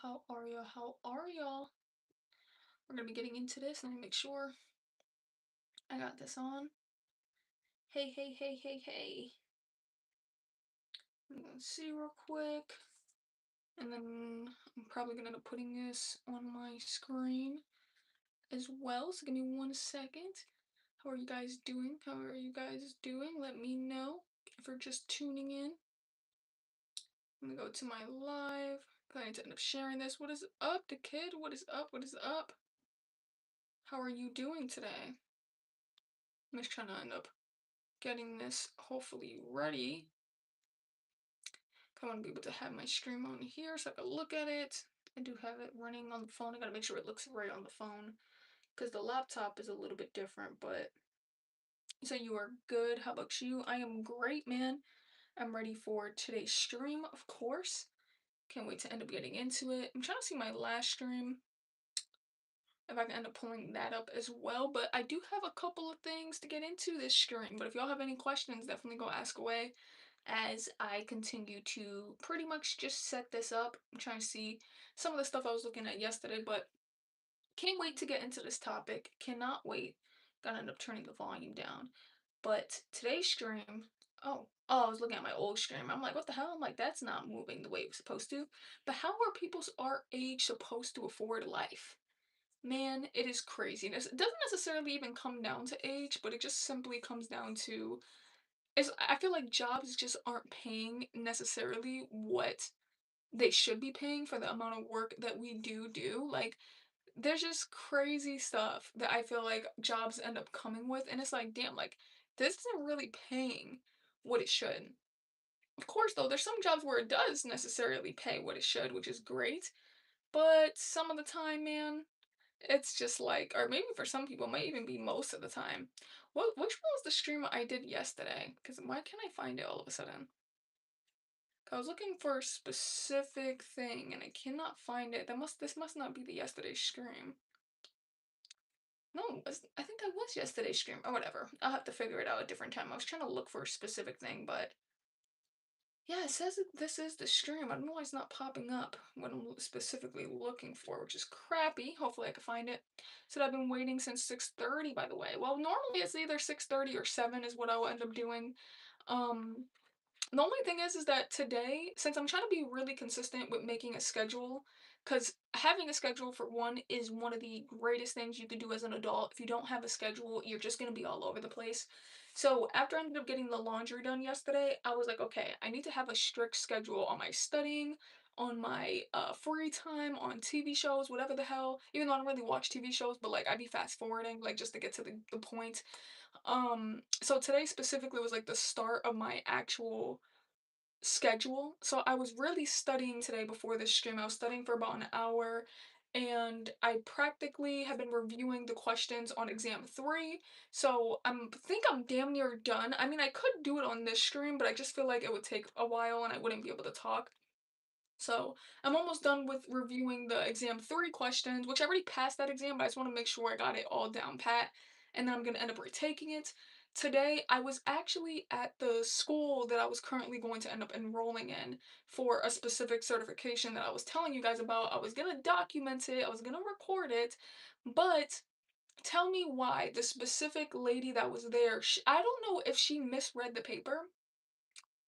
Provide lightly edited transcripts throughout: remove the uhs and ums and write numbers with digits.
y'all? How are y'all? How are y'all? We're gonna be getting into this. Let me make sure I got this on. Hey, hey, hey, hey, hey. I'm gonna see real quick. And then I'm probably gonna end up putting this on my screen as well. So give me 1 second. How are you guys doing? How are you guys doing? Let me know if you're just tuning in. I'm gonna go to my live. I need to end up sharing this. What is up, the kid? What is up? What is up? How are you doing today? I'm just trying to end up getting this hopefully ready. I want to be able to have my stream on here so I can look at it. I do have it running on the phone. I gotta make sure it looks right on the phone because the laptop is a little bit different. But so you are good. How about you? I am great, man. I'm ready for today's stream, of course. Can't wait to end up getting into it. I'm trying to see my last stream if I can end up pulling that up as well. But I do have a couple of things to get into this stream. But if y'all have any questions, definitely go ask away as I continue to pretty much just set this up. I'm trying to see some of the stuff I was looking at yesterday, but can't wait to get into this topic. Cannot wait. Gonna end up turning the volume down. But today's stream, I was looking at my old stream. I'm like, what the hell? I'm like, that's not moving the way it was supposed to. But how are people our age supposed to afford life? Man, it is craziness. It doesn't necessarily even come down to age, but it just simply comes down to I feel like jobs just aren't paying necessarily what they should be paying for the amount of work that we do. Like, there's just crazy stuff that I feel like jobs end up coming with, and it's like, damn, like, this isn't really paying what it should. Of course, though, there's some jobs where it does necessarily pay what it should, which is great, but some of the time, man, it's just like or maybe for some people, it might even be most of the time. Which one was the stream I did yesterday? Because why can't I find it all of a sudden? I was looking for a specific thing and I cannot find it. This must not be the yesterday stream. No, I think that was yesterday's stream or whatever. I'll have to figure it out a different time. I was trying to look for a specific thing, but yeah, it says that this is the stream. I don't know why it's not popping up what I'm specifically looking for, which is crappy. Hopefully I can find it. So I've been waiting since 6:30, by the way. Well, normally it's either 6:30 or 7 is what I will end up doing. Um, the only thing is that today, since I'm trying to be really consistent with making a schedule, because having a schedule for one is one of the greatest things you could do as an adult. If you don't have a schedule, you're just gonna be all over the place. So after I ended up getting the laundry done yesterday, I was like, okay, I need to have a strict schedule on my studying, on my free time, on TV shows, whatever the hell. Even though I don't really watch TV shows, but like I'd be fast forwarding, like just to get to the point. So today specifically was like the start of my actual schedule. So I was really studying today before this stream. I was studying for about an hour and I practically have been reviewing the questions on exam 3. So think I'm damn near done. I mean, I could do it on this stream, but I just feel like it would take a while and I wouldn't be able to talk. So I'm almost done with reviewing the exam 3 questions, which I already passed that exam, but I just want to make sure I got it all down pat. And then I'm going to end up retaking it. Today, I was actually at the school that I was currently going to end up enrolling in for a specific certification that I was telling you guys about. I was going to document it, I was going to record it, but tell me why the specific lady that was there, I don't know if she misread the paper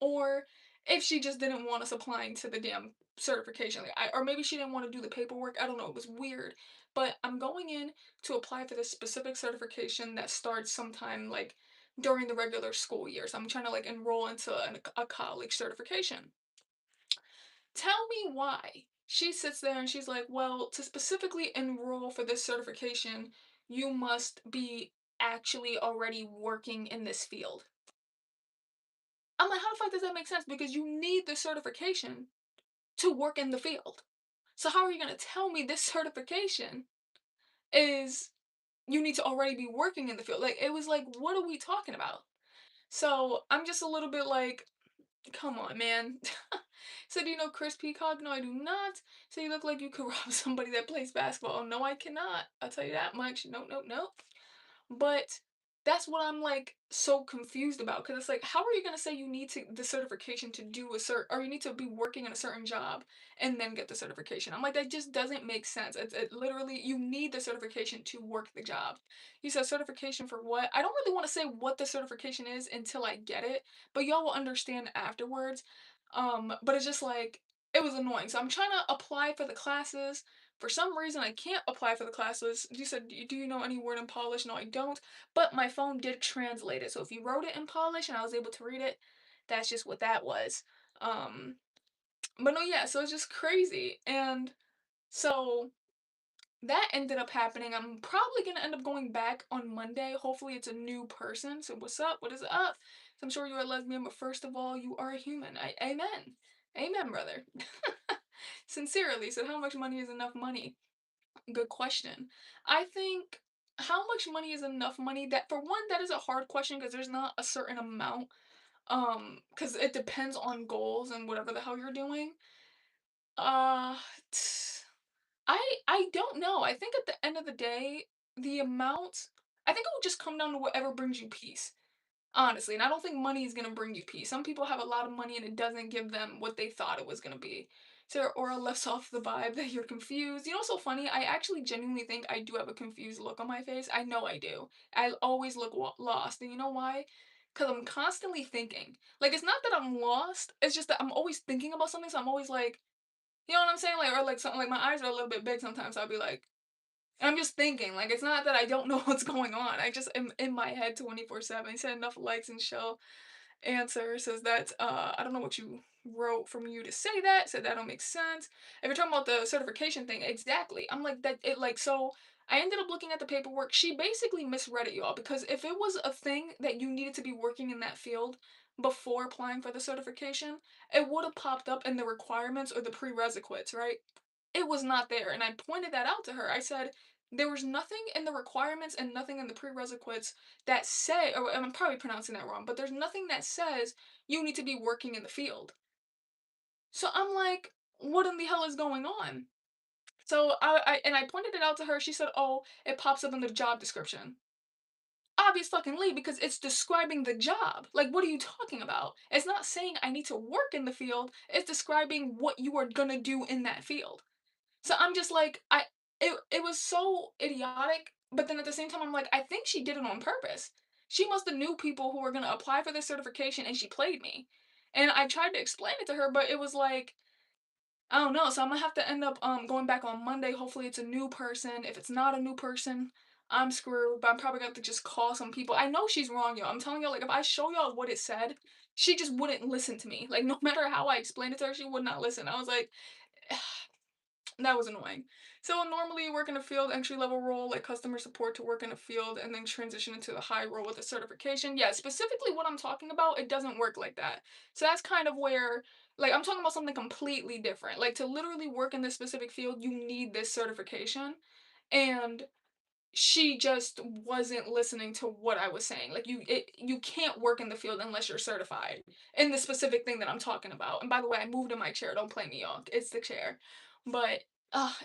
or if she just didn't want us applying to the damn certification, like, or maybe she didn't want to do the paperwork. I don't know. It was weird. But I'm going in to apply for this specific certification that starts sometime like during the regular school year. So I'm trying to like enroll into a college certification. Tell me why. She sits there and she's like, well, to specifically enroll for this certification, you must be actually already working in this field. I'm like, how the fuck does that make sense? Because you need the certification to work in the field. So how are you gonna tell me this certification is you need to already be working in the field? Like it was like, what are we talking about? So I'm just a little bit like, come on, man. So do you know Chris Peacock? No, I do not. So you look like you could rob somebody that plays basketball. Oh, no, I cannot. I'll tell you that much. No, no, no. But That's what I'm, like, so confused about. Because it's like, how are you gonna say you need to the certification to do a or you need to be working in a certain job and then get the certification? I'm like, that just doesn't make sense. It literally you need the certification to work the job. He says certification for what? I don't really wanna say what the certification is until I get it, but y'all will understand afterwards. But it's just like it was annoying. So I'm trying to apply for the classes. For some reason, I can't apply for the classes. You said, Do you know any word in Polish?" No, I don't. But my phone did translate it. So if you wrote it in Polish and I was able to read it, that's just what that was. Um, but no, yeah, so it's just crazy. And so that ended up happening. I'm probably gonna end up going back on Monday. Hopefully it's a new person. So what's up? What is up? So I'm sure you're a lesbian, but first of all, you are a human. Amen. Amen, brother. Sincerely. So how much money is enough money? Good question. I think how much money is enough money? That for one, that is a hard question because there's not a certain amount. Because it depends on goals and whatever the hell you're doing. Uh, t- I don't know. I think at the end of the day, the amount. I think it will just come down to whatever brings you peace. Honestly, and I don't think money is gonna bring you peace. Some people have a lot of money and it doesn't give them what they thought it was gonna be. So your aura lets off the vibe that you're confused. You know what's so funny? I actually genuinely think I do have a confused look on my face. I know I do. I always look lost. And you know why? Because I'm constantly thinking. Like, it's not that I'm lost, it's just that I'm always thinking about something. So I'm always like, you know what I'm saying? Like, or like something like my eyes are a little bit big sometimes. So I'll be like, and I'm just thinking, like, it's not that I don't know what's going on. I just am in my head 24/7. He said enough likes and shell answer says that I don't know what you wrote from you to say that. Said that don't make sense. If you're talking about the certification thing, exactly. I'm like that it like so I ended up looking at the paperwork. She basically misread it, y'all, because if it was a thing that you needed to be working in that field before applying for the certification, it would have popped up in the requirements or the prerequisites, right? It was not there. And I pointed that out to her. I said, there was nothing in the requirements and nothing in the prerequisites that say, or I'm probably pronouncing that wrong, but there's nothing that says you need to be working in the field. So I'm like, what in the hell is going on? So I pointed it out to her. She said, "Oh, it pops up in the job description." Obvious fucking Lee, because it's describing the job. Like, what are you talking about? It's not saying I need to work in the field. It's describing what you are gonna do in that field. So I'm just like, it was so idiotic, but then at the same time, I'm like, I think she did it on purpose. She must have knew people who were gonna apply for this certification and she played me. And I tried to explain it to her, but it was like, I don't know. So I'm gonna have to end up going back on Monday. Hopefully it's a new person. If it's not a new person, I'm screwed. But I'm probably gonna have to just call some people. I know she's wrong, y'all. I'm telling y'all, like if I show y'all what it said, she just wouldn't listen to me. Like no matter how I explained it to her, she would not listen. I was like, that was annoying. So normally you work in a field entry level role like customer support to work in a field and then transition into a high role with a certification. Yeah, specifically what I'm talking about, it doesn't work like that. So that's kind of where like I'm talking about something completely different. Like to literally work in this specific field, you need this certification. And she just wasn't listening to what I was saying. Like you can't work in the field unless you're certified in the specific thing that I'm talking about. And by the way, I moved in my chair. Don't play me off. It's the chair. But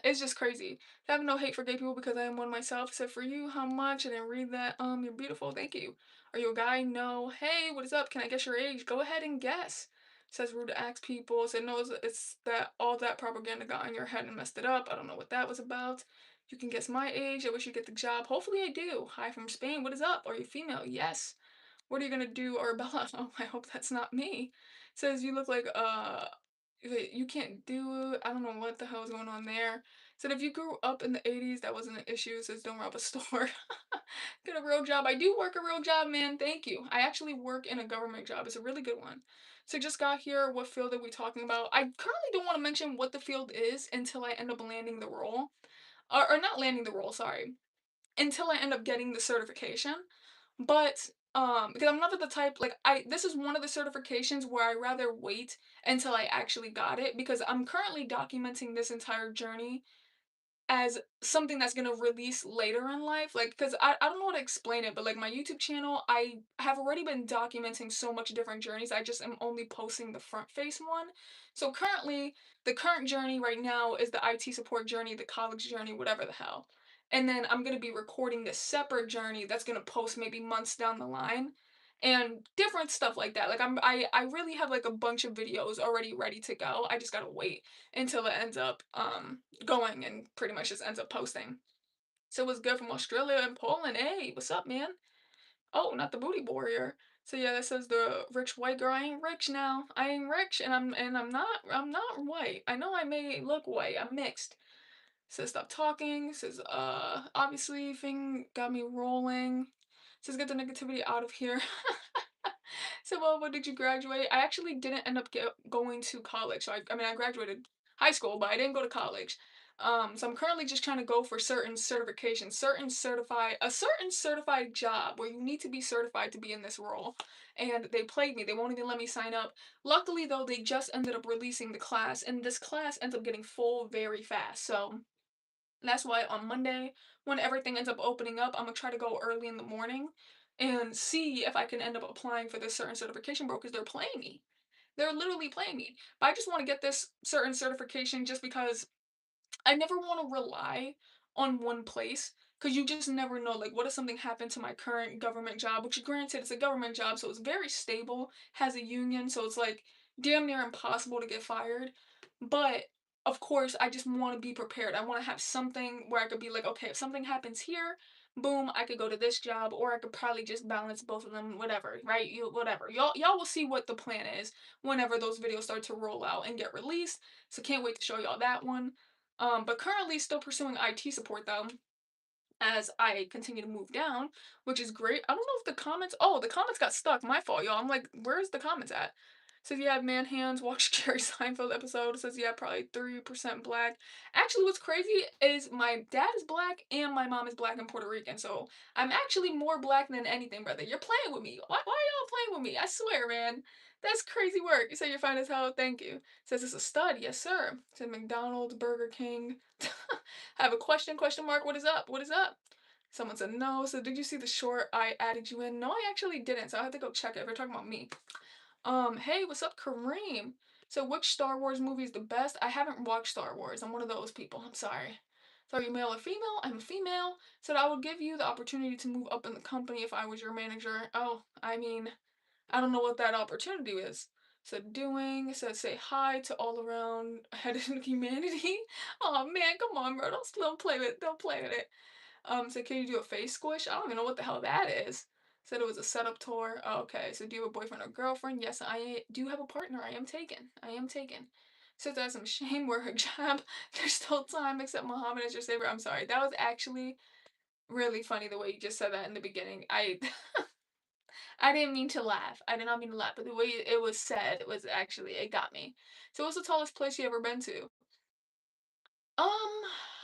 it's just crazy. I have no hate for gay people because I am one myself. Except for you, how much? I didn't read that. You're beautiful. Thank you. Are you a guy? No. Hey, what is up? Can I guess your age? Go ahead and guess. Says rude to ask people. Said no. It's that all that propaganda got in your head and messed it up. I don't know what that was about. You can guess my age. I wish you get the job. Hopefully I do. Hi from Spain. What is up? Are you female? Yes. What are you gonna do, Arbella? Oh, I hope that's not me. Says you look like wait, you can't do. I don't know what the hell is going on there. Said if you grew up in the 80s, that wasn't an issue. Says don't rob a store. Get a real job. I do work a real job, man. Thank you. I actually work in a government job. It's a really good one. So just got here. What field are we talking about? I currently don't want to mention what the field is until I end up landing the role or not landing the role, sorry, until I end up getting the certification. But because I'm not the type like I this is one of the certifications where I rather wait until I actually got it because I'm currently documenting this entire journey as something that's gonna release later in life. Like, because I don't know how to explain it, but like my YouTube channel, I have already been documenting so much different journeys. I just am only posting the front face one. So currently, the current journey right now is the IT support journey, the college journey, whatever the hell. and then I'm gonna be recording this separate journey that's gonna post maybe months down the line, and different stuff like that. Like I really have like a bunch of videos already ready to go. I just gotta wait until it ends up going and pretty much just ends up posting. So it was good from Australia and Poland. Hey, what's up, man? Oh, not the booty warrior. So yeah, that says the rich white girl. I ain't rich now. I ain't rich, and I'm not white. I know I may look white. I'm mixed. Says stop talking. Says obviously thing got me rolling. Says get the negativity out of here. So well, what did you graduate? I actually didn't end up going to college. So I mean I graduated high school, but I didn't go to college. So I'm currently just trying to go for certain certifications, a certain certified job where you need to be certified to be in this role. And they played me. They won't even let me sign up. Luckily though, they just ended up releasing the class, and this class ends up getting full very fast. So that's why on Monday, when everything ends up opening up, I'm gonna try to go early in the morning and see if I can end up applying for this certain certification, bro, because they're playing me. They're literally playing me. But I just want to get this certain certification just because I never want to rely on one place because you just never know. Like, what if something happened to my current government job? Which, granted, it's a government job, so it's very stable, has a union, so it's like damn near impossible to get fired. But of course, I just want to be prepared. I want to have something where I could be like, okay, if something happens here, boom, I could go to this job, or I could probably just balance both of them, whatever, right? Whatever. Y'all will see what the plan is whenever those videos start to roll out and get released. So can't wait to show y'all that one. But currently still pursuing IT support though, as I continue to move down, which is great. I don't know if the comments got stuck. My fault, y'all. I'm like, where's the comments at? Says yeah, man hands, watch Jerry Seinfeld episode. Says yeah, probably 3% black. Actually, what's crazy is my dad is black and my mom is black and Puerto Rican. So I'm actually more black than anything, brother. You're playing with me. Why are y'all playing with me? I swear, man. That's crazy work. You say you're fine as hell. Thank you. Says it's a stud. Yes, sir. Said McDonald's, Burger King. I have a question, question mark. What is up? What is up? Someone said no. So did you see the short I added you in? No, I actually didn't. So I have to go check it if you're talking about me. Hey, what's up, Kareem? So which Star Wars movie is the best? I haven't watched Star Wars. I'm one of those people. I'm sorry. So are you male or female? I'm a female. Said I would give you the opportunity to move up in the company if I was your manager. Oh, I mean, I don't know what that opportunity is. Said doing, said say hi to all around headed humanity. Oh man, come on, bro. Don't play with it. So can you do a face squish? I don't even know what the hell that is. Said it was a setup tour. Oh, okay. So do you have a boyfriend or girlfriend? Yes, I do have a partner. I am taken. I am taken. Said that's some shame. Wear her job. There's still time, except Muhammad is your savior. I'm sorry. That was actually really funny the way you just said that in the beginning. I didn't mean to laugh. I did not mean to laugh, but the way it was said was actually it got me. So what's the tallest place you ever been to? Um,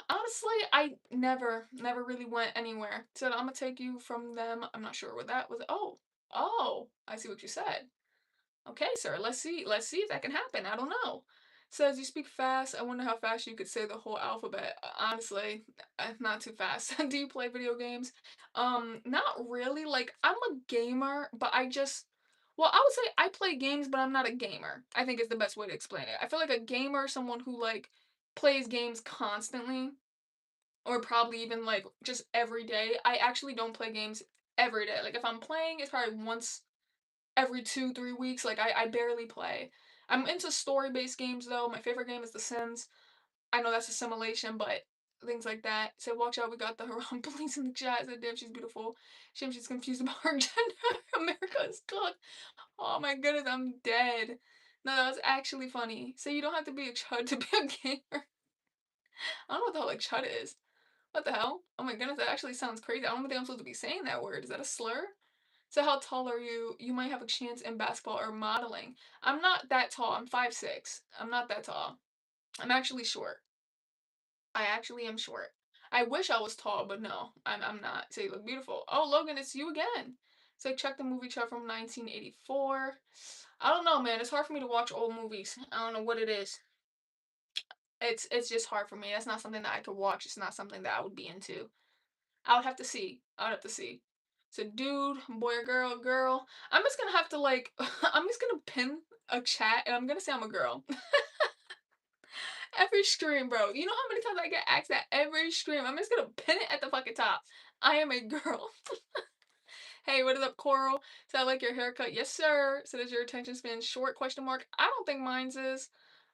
honestly, I never really went anywhere. Said I'm gonna take you from them. I'm not sure what that was. Oh, I see what you said. Okay, sir. Let's see if that can happen. I don't know. Says you speak fast. I wonder how fast you could say the whole alphabet. Honestly, not too fast. Do you play video games? Not really. Like I'm a gamer, but well, I would say I play games, but I'm not a gamer. I think is the best way to explain it. I feel like a gamer is someone who like plays games constantly, or probably even like just every day. I actually don't play games every day. Like if I'm playing, it's probably once every 2, 3 weeks. Like I barely play. I'm into story-based games though. My favorite game is The Sims. I know that's a simulation, but things like that. So watch out, we got the Haram police in the chat. Said damn, she's beautiful. Shame she's confused about her gender. America is cooked. Oh my goodness, I'm dead. No, that was actually funny. So you don't have to be a chud to be a gamer. I don't know what the hell like chud is. What the hell? Oh my goodness, that actually sounds crazy. I don't think I'm supposed to be saying that word. Is that a slur? So how tall are you? You might have a chance in basketball or modeling. I'm not that tall. I'm 5'6". I'm not that tall. I'm actually short. I actually am short. I wish I was tall, but no, I'm not. So you look beautiful. Oh, Logan, it's you again. So check the movie chart from 1984. I don't know, man. It's hard for me to watch old movies. I don't know what it is. It's just hard for me. That's not something that I could watch. It's not something that I would be into. I would have to see. I would have to see. So dude, boy or girl, girl. I'm just gonna have to like I'm just gonna pin a chat and I'm gonna say I'm a girl. Every stream, bro. You know how many times I get asked that every stream? I'm just gonna pin it at the fucking top. I am a girl. Hey, what is up, Coral? So I like your haircut. Yes, sir. So does your attention span short? Question mark. I don't think mine's is.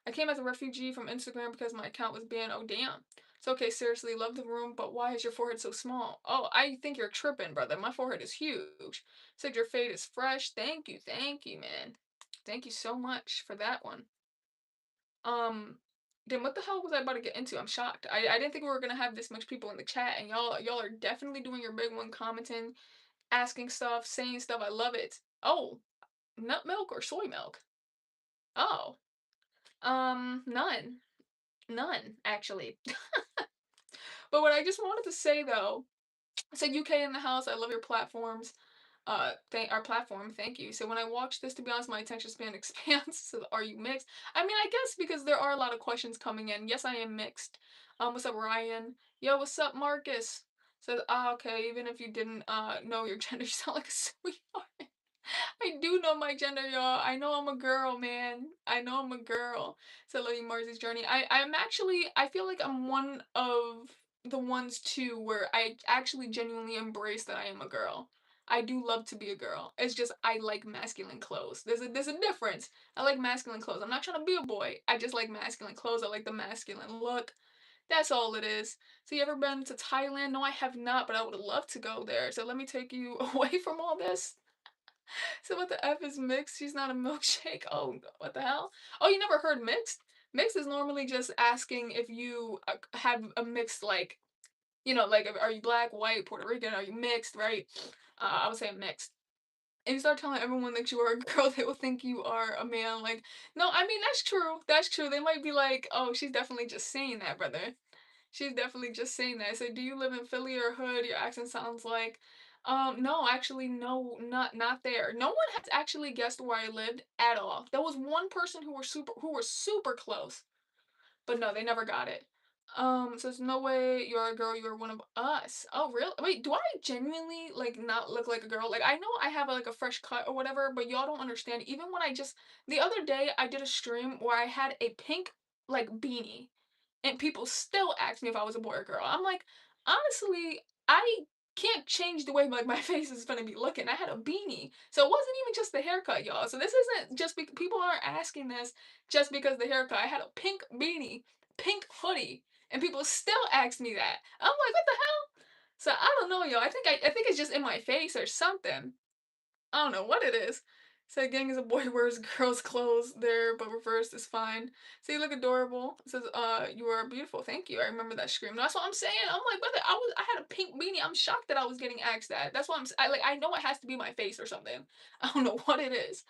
I came as a refugee from Instagram because my account was banned. Oh damn. So okay, seriously, love the room, but why is your forehead so small? Oh, I think you're tripping, brother. My forehead is huge. Said your fade is fresh. Thank you, man. Thank you so much for that one. Um, then what the hell was I about to get into? I'm shocked. I didn't think we were gonna have this much people in the chat, and y'all are definitely doing your big one, commenting, asking stuff, saying stuff. I love it. Oh, nut milk or soy milk? Oh, none, none actually. But what I just wanted to say though, so UK in the house. I love your platforms. Thank our platform. Thank you. So when I watch this, to be honest, my attention span expands. So are you mixed? I mean, I guess because there are a lot of questions coming in. Yes, I am mixed. What's up, Ryan? Yo, what's up, Marcus? Says, ah, okay. Even if you didn't know your gender, you sound like a sweetheart. I do know my gender, y'all. I know I'm a girl, man. I know I'm a girl. So love you, Marzi's journey. I'm actually I feel like I'm one of the ones too where I actually genuinely embrace that I am a girl. I do love to be a girl. It's just I like masculine clothes. There's a difference. I like masculine clothes. I'm not trying to be a boy. I just like masculine clothes. I like the masculine look. That's all it is. So you ever been to Thailand? No, I have not, but I would love to go there. So let me take you away from all this. So what the F is mixed? She's not a milkshake. Oh, what the hell? Oh, you never heard mixed? Mixed is normally just asking if you have a mixed, like, like, are you black, white, Puerto Rican? Are you mixed, right? I would say mixed. If you start telling everyone that you are a girl, they will think you are a man. Like, no, I mean, that's true. That's true. They might be like, oh, she's definitely just saying that, brother. She's definitely just saying that. I said, "Do you live in Philly or hood?" Your accent sounds like, no, actually, no, not there. No one has actually guessed where I lived at all. There was one person who were super close, but no, they never got it. So there's no way you're a girl. You're one of us. Oh, really? Wait, do I genuinely like not look like a girl? Like I know I have like a fresh cut or whatever, but y'all don't understand. Even when I just the other day I did a stream where I had a pink like beanie and people still ask me if I was a boy or girl. I'm like, honestly, I can't change the way like my face is gonna be looking. I had a beanie, so it wasn't even just the haircut, y'all. So this isn't just people aren't asking this just because the haircut. I had a pink beanie, pink hoodie, and people still ask me that. I'm like, what the hell? So I don't know, y'all. I think it's just in my face or something. I don't know what it is. Said gang is a boy who wears girls' clothes there, but reversed is fine. So you look adorable. It says, you are beautiful. Thank you. I remember that scream. That's what I'm saying. I'm like, brother, I had a pink beanie. I'm shocked that I was getting asked that. That's what I know it has to be my face or something. I don't know what it is.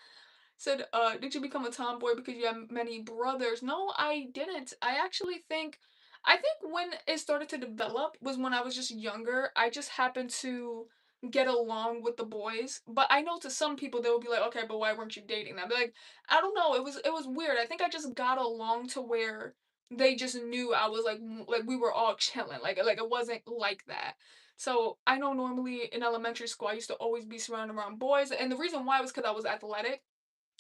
Said, did you become a tomboy because you have many brothers? No, I didn't. I think when it started to develop was when I was just younger. I just happened to get along with the boys. But I know to some people they will be like, okay, but why weren't you dating them? Be like, I don't know. It was weird. I think I just got along to where they just knew I was like we were all chilling. Like it wasn't like that. So I know normally in elementary school I used to always be surrounded around boys, and the reason why was because I was athletic.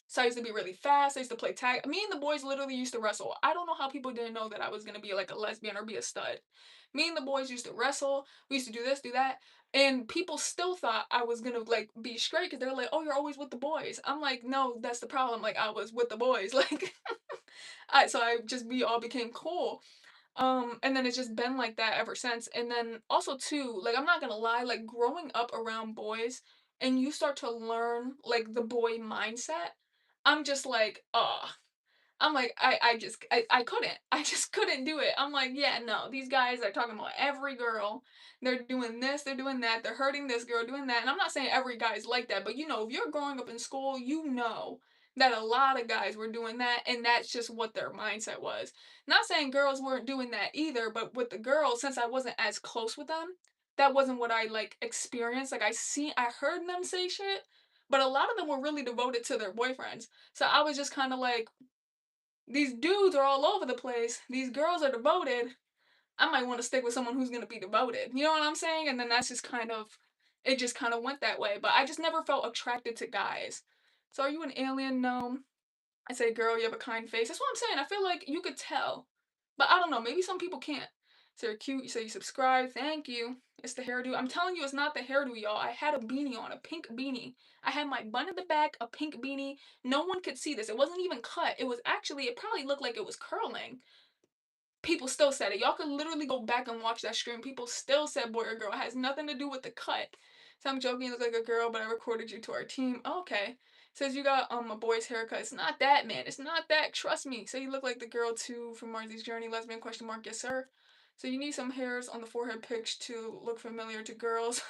So I used to be really fast. I used to play tag. Me and the boys literally used to wrestle. I don't know how people didn't know that I was gonna be like a lesbian or be a stud. Me and the boys used to wrestle. We used to do this, do that, and people still thought I was gonna like be straight because they're like, "Oh, you're always with the boys." I'm like, "No, that's the problem. Like I was with the boys." Like, I just we all became cool. And then it's just been like that ever since. And then also too, like I'm not gonna lie, like growing up around boys and you start to learn like the boy mindset, I'm just like, I'm like, I couldn't. I just couldn't do it. I'm like, yeah, no, these guys are talking about every girl. They're doing this, they're doing that, they're hurting this girl, doing that. And I'm not saying every guy is like that, but if you're growing up in school, you know that a lot of guys were doing that, and that's just what their mindset was. Not saying girls weren't doing that either, but with the girls, since I wasn't as close with them, that wasn't what I like experienced. Like I heard them say shit, but a lot of them were really devoted to their boyfriends. So I was just kind of like, these dudes are all over the place. These girls are devoted. I might want to stick with someone who's going to be devoted. You know what I'm saying? And then that's just it just kind of went that way. But I just never felt attracted to guys. So are you an alien? No. I say, girl, you have a kind face. That's what I'm saying. I feel like you could tell. But I don't know, maybe some people can't. So you're cute, you say you subscribe, thank you. It's the hairdo. I'm telling you, it's not the hairdo, y'all. I had a beanie on, a pink beanie. I had my bun in the back, a pink beanie. No one could see this. It wasn't even cut. It was actually, it probably looked like it was curling. People still said it. Y'all could literally go back and watch that stream. People still said boy or girl. It has nothing to do with the cut. So I'm joking, you look like a girl, but I recorded you to our team. Oh, okay. Says you got a boy's haircut. It's not that, man. It's not that. Trust me. So you look like the girl too from Marzi's Journey. Lesbian question mark. Yes, sir. So you need some hairs on the forehead pics to look familiar to girls.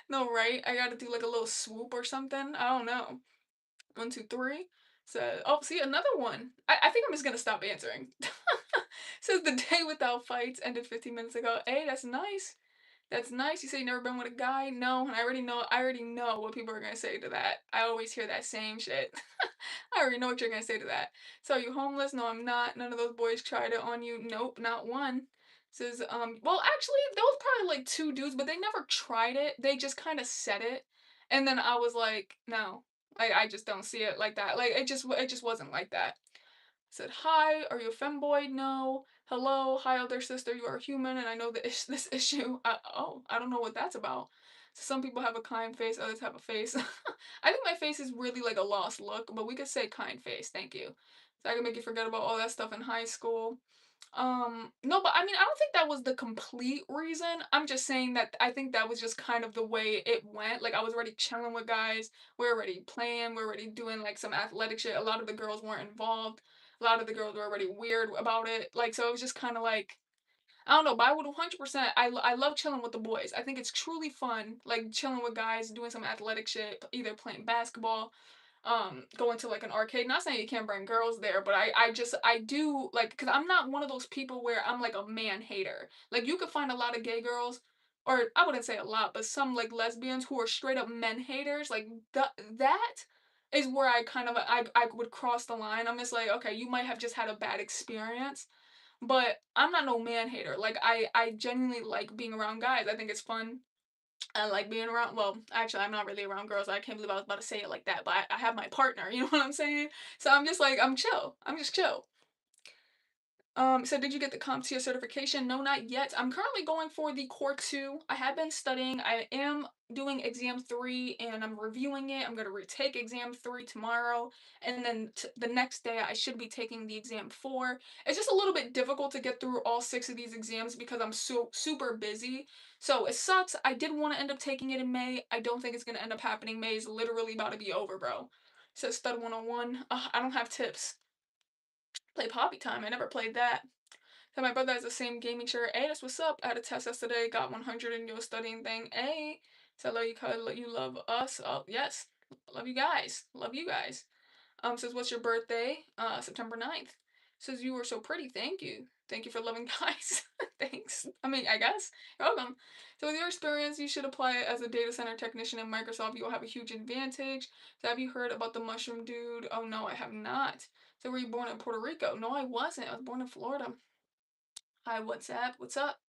No, right? I gotta do like a little swoop or something. I don't know. One, two, three. So, oh, see, another one. I think I'm just gonna stop answering. Says the day without fights ended 15 minutes ago. Hey, that's nice. That's nice. You say you never been with a guy? No, and I already know what people are gonna say to that. I always hear that same shit. I already know what you're gonna say to that. So are you homeless? No, I'm not. None of those boys tried it on you. Nope, not one. Says, well, actually, there was probably like two dudes, but they never tried it. They just kind of said it. And then I was like, no, I just don't see it like that. Like it just wasn't like that. Said, hi, are you a femboy? No. Hello, hi, older sister, you are human, and I know this issue. Oh, I don't know what that's about. So some people have a kind face, others have a face. I think my face is really like a lost look, but we could say kind face, thank you. So I can make you forget about all that stuff in high school. No, but I mean, I don't think that was the complete reason. I'm just saying that I think that was just kind of the way it went. Like I was already chilling with guys, we are already playing, we are already doing like some athletic shit. A lot of the girls weren't involved. A lot of the girls were already weird about it. Like so it was just kind of like I don't know, but I would 100%. I love chilling with the boys. I think it's truly fun, like chilling with guys, doing some athletic shit, either playing basketball, going to like an arcade. Not saying you can't bring girls there, but I do like because I'm not one of those people where I'm like a man hater. Like you could find a lot of gay girls, or I wouldn't say a lot, but some like lesbians who are straight up men haters. Like that is where I kind of I would cross the line. I'm just like, okay, you might have just had a bad experience, but I'm not no man hater. Like I genuinely like being around guys. I think it's fun. I like being around. Well, actually, I'm not really around girls. I can't believe I was about to say it like that, but I have my partner. You know what I'm saying? So I'm just like I'm chill. I'm just chill. So did you get the CompTIA certification? No, not yet. I'm currently going for the Core 2. I have been studying. I am doing exam 3 and I'm reviewing it. I'm going to retake exam 3 tomorrow. And then the next day I should be taking the exam 4. It's just a little bit difficult to get through all 6 of these exams because I'm so super busy. So it sucks. I did want to end up taking it in May. I don't think it's going to end up happening. May is literally about to be over, bro. It says Stud 101. I don't have tips. Play Poppy Time. I never played that. So my brother has the same gaming shirt. Hey, that's what's up. I had a test yesterday, got 100 in your studying thing. Hey, so I love you, you love us. Oh, yes. Love you guys. Love you guys. Says, what's your birthday? September 9th. Says, you were so pretty. Thank you. Thank you for loving guys. Thanks. I mean, I guess. You're welcome. So with your experience, you should apply it as a data center technician in Microsoft. You will have a huge advantage. So have you heard about the mushroom dude? Oh, no, I have not. So were you born in Puerto Rico? No, I wasn't. I was born in Florida. Hi, what's up? What's up?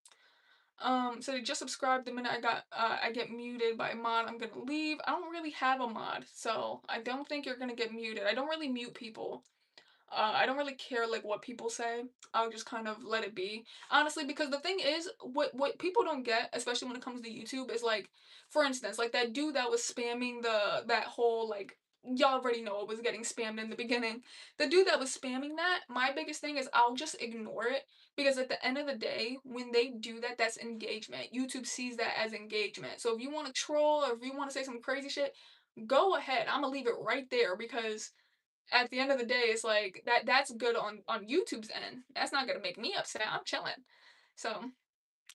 So they just subscribed the minute I get muted by a mod, I'm gonna leave. I don't really have a mod, so I don't think you're gonna get muted. I don't really mute people. I don't really care like what people say. I'll just kind of let it be. Honestly, because the thing is, what people don't get, especially when it comes to YouTube, is like, for instance, like that dude that was spamming that whole like y'all already know it was getting spammed in the beginning. The dude that was spamming that, my biggest thing is I'll just ignore it because at the end of the day, when they do that, that's engagement. YouTube sees that as engagement. So if you want to troll or if you want to say some crazy shit, go ahead. I'm gonna leave it right there because at the end of the day, it's like that's good on YouTube's end. That's not gonna make me upset. I'm chilling. So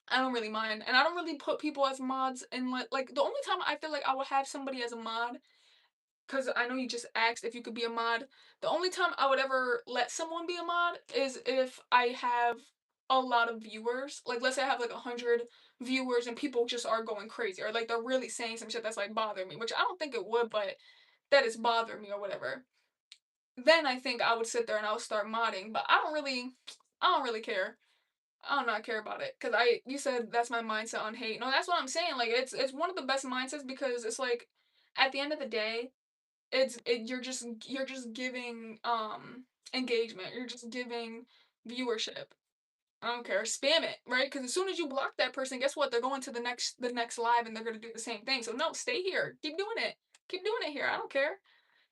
I don't really mind. And I don't really put people as mods and like the only time I feel like I would have somebody as a mod, because I know you just asked if you could be a mod. The only time I would ever let someone be a mod is if I have a lot of viewers. Like let's say I have like 100 viewers and people just are going crazy or like they're really saying some shit that's like bothering me, which I don't think it would, but that is bothering me or whatever, then I think I would sit there and I would start modding. But I don't really care. I do not care about it because you said that's my mindset on hate. No, that's what I'm saying. Like it's one of the best mindsets because it's like at the end of the day, you're just giving engagement. You're just giving viewership. I don't care. Spam it, right? Because as soon as you block that person, guess what? They're going to the next live and they're gonna do the same thing. So no, stay here. Keep doing it. Keep doing it here. I don't care.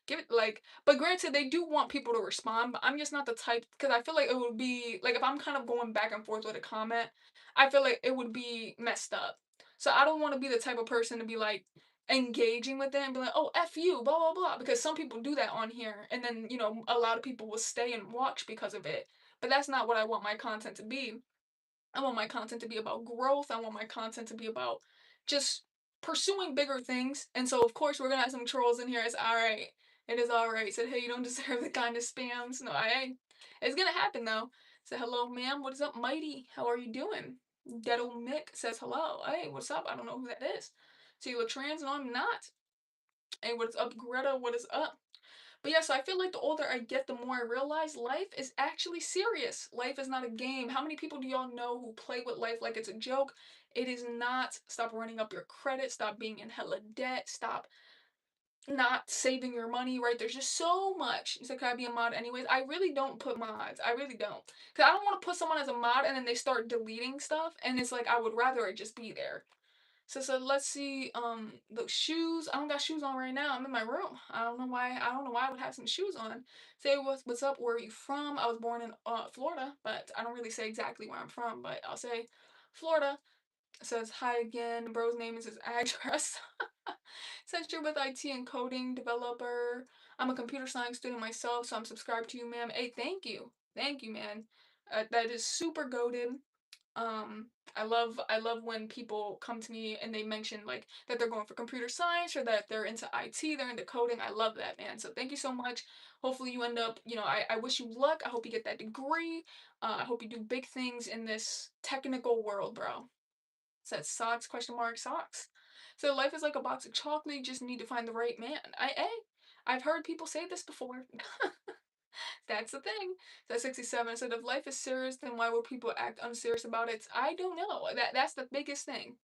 Give it like, but granted, they do want people to respond, but I'm just not the type because I feel like it would be like if I'm kind of going back and forth with a comment, I feel like it would be messed up. So I don't want to be the type of person to be like engaging with it and be like, oh, F you, blah, blah, blah. Because some people do that on here. And then, a lot of people will stay and watch because of it. But that's not what I want my content to be. I want my content to be about growth. I want my content to be about just pursuing bigger things. And so, of course, we're gonna have some trolls in here. It's all right. It is all right. Said, hey, you don't deserve the kind of spams. No, I. It's gonna happen though. Said, hello, ma'am. What is up, Mighty? How are you doing? Dead old Mick says hello. Hey, what's up? I don't know who that is. So you look trans? No, I'm not. Hey, what's up, Greta? What is up? But yeah, so I feel like the older I get, the more I realize life is actually serious. Life is not a game. How many people do y'all know who play with life like it's a joke? It is not. Stop running up your credit. Stop being in hella debt. Stop not saving your money, right? There's just so much. He said, can I be a mod anyways? I really don't put mods. I really don't. Because I don't want to put someone as a mod and then they start deleting stuff. And it's like, I would rather it just be there. So let's see. The shoes. I don't got shoes on right now. I'm in my room. I don't know why. I don't know why I would have some shoes on. Say what's up. Where are you from? I was born in Florida, but I don't really say exactly where I'm from. But I'll say Florida. It says hi again. Bro's name is his address. Says you're with IT and coding developer. I'm a computer science student myself, so I'm subscribed to you, ma'am. Hey, thank you, man. That is super goaded. I love when people come to me and they mention like that they're going for computer science or that they're into IT, they're into coding. I love that, man. So thank you so much. Hopefully you end up, I wish you luck. I hope you get that degree. I hope you do big things in this technical world, bro. Says socks, question mark, socks. So life is like a box of chocolate, you just need to find the right man. I've heard people say this before. That's the thing. That 67 said if life is serious, then why would people act unserious about it? I don't know. That's the biggest thing.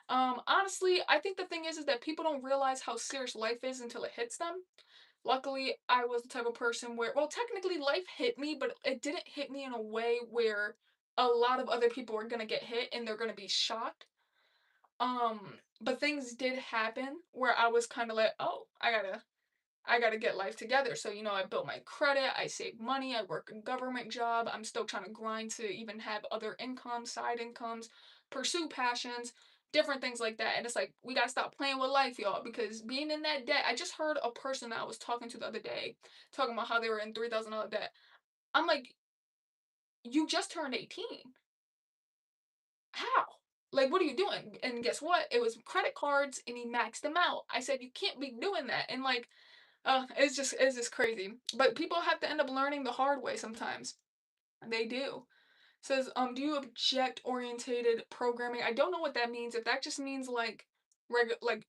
Honestly, I think the thing is that people don't realize how serious life is until it hits them. Luckily, I was the type of person where, well, technically life hit me, but it didn't hit me in a way where a lot of other people are gonna get hit and they're gonna be shocked. But things did happen where I was kind of like, oh, I gotta get life together. So, I built my credit, I saved money, I work a government job, I'm still trying to grind to even have other incomes, side incomes, pursue passions, different things like that. And it's like, we gotta stop playing with life, y'all, because being in that debt, I just heard a person that I was talking to the other day talking about how they were in $3,000 debt. I'm like, you just turned 18. How? Like, what are you doing? And guess what? It was credit cards and he maxed them out. I said, you can't be doing that. And like, it's just crazy. But people have to end up learning the hard way sometimes. They do. Says, do you object orientated programming? I don't know what that means. If that just means like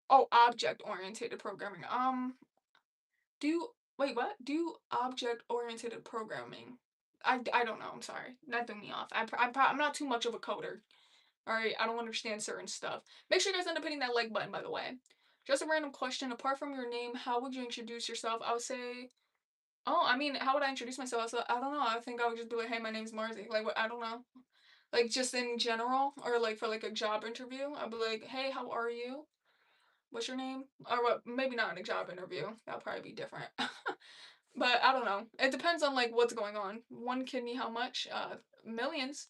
oh, object orientated programming. Do wait, what? Do object oriented programming? I don't know. I'm sorry. That threw me off. I'm not too much of a coder. All right, I don't understand certain stuff. Make sure you guys end up hitting that like button, by the way. Just a random question. Apart from your name, how would you introduce yourself? I would say, oh, I mean, how would I introduce myself? So I don't know. I think I would just be like, hey, my name's Marzi. Like, what? I don't know. Like, just in general, or like for like a job interview, I'd be like, hey, how are you? What's your name? Or what? Maybe not in a job interview. That'll probably be different. But I don't know. It depends on like what's going on. One kidney, how much? Millions.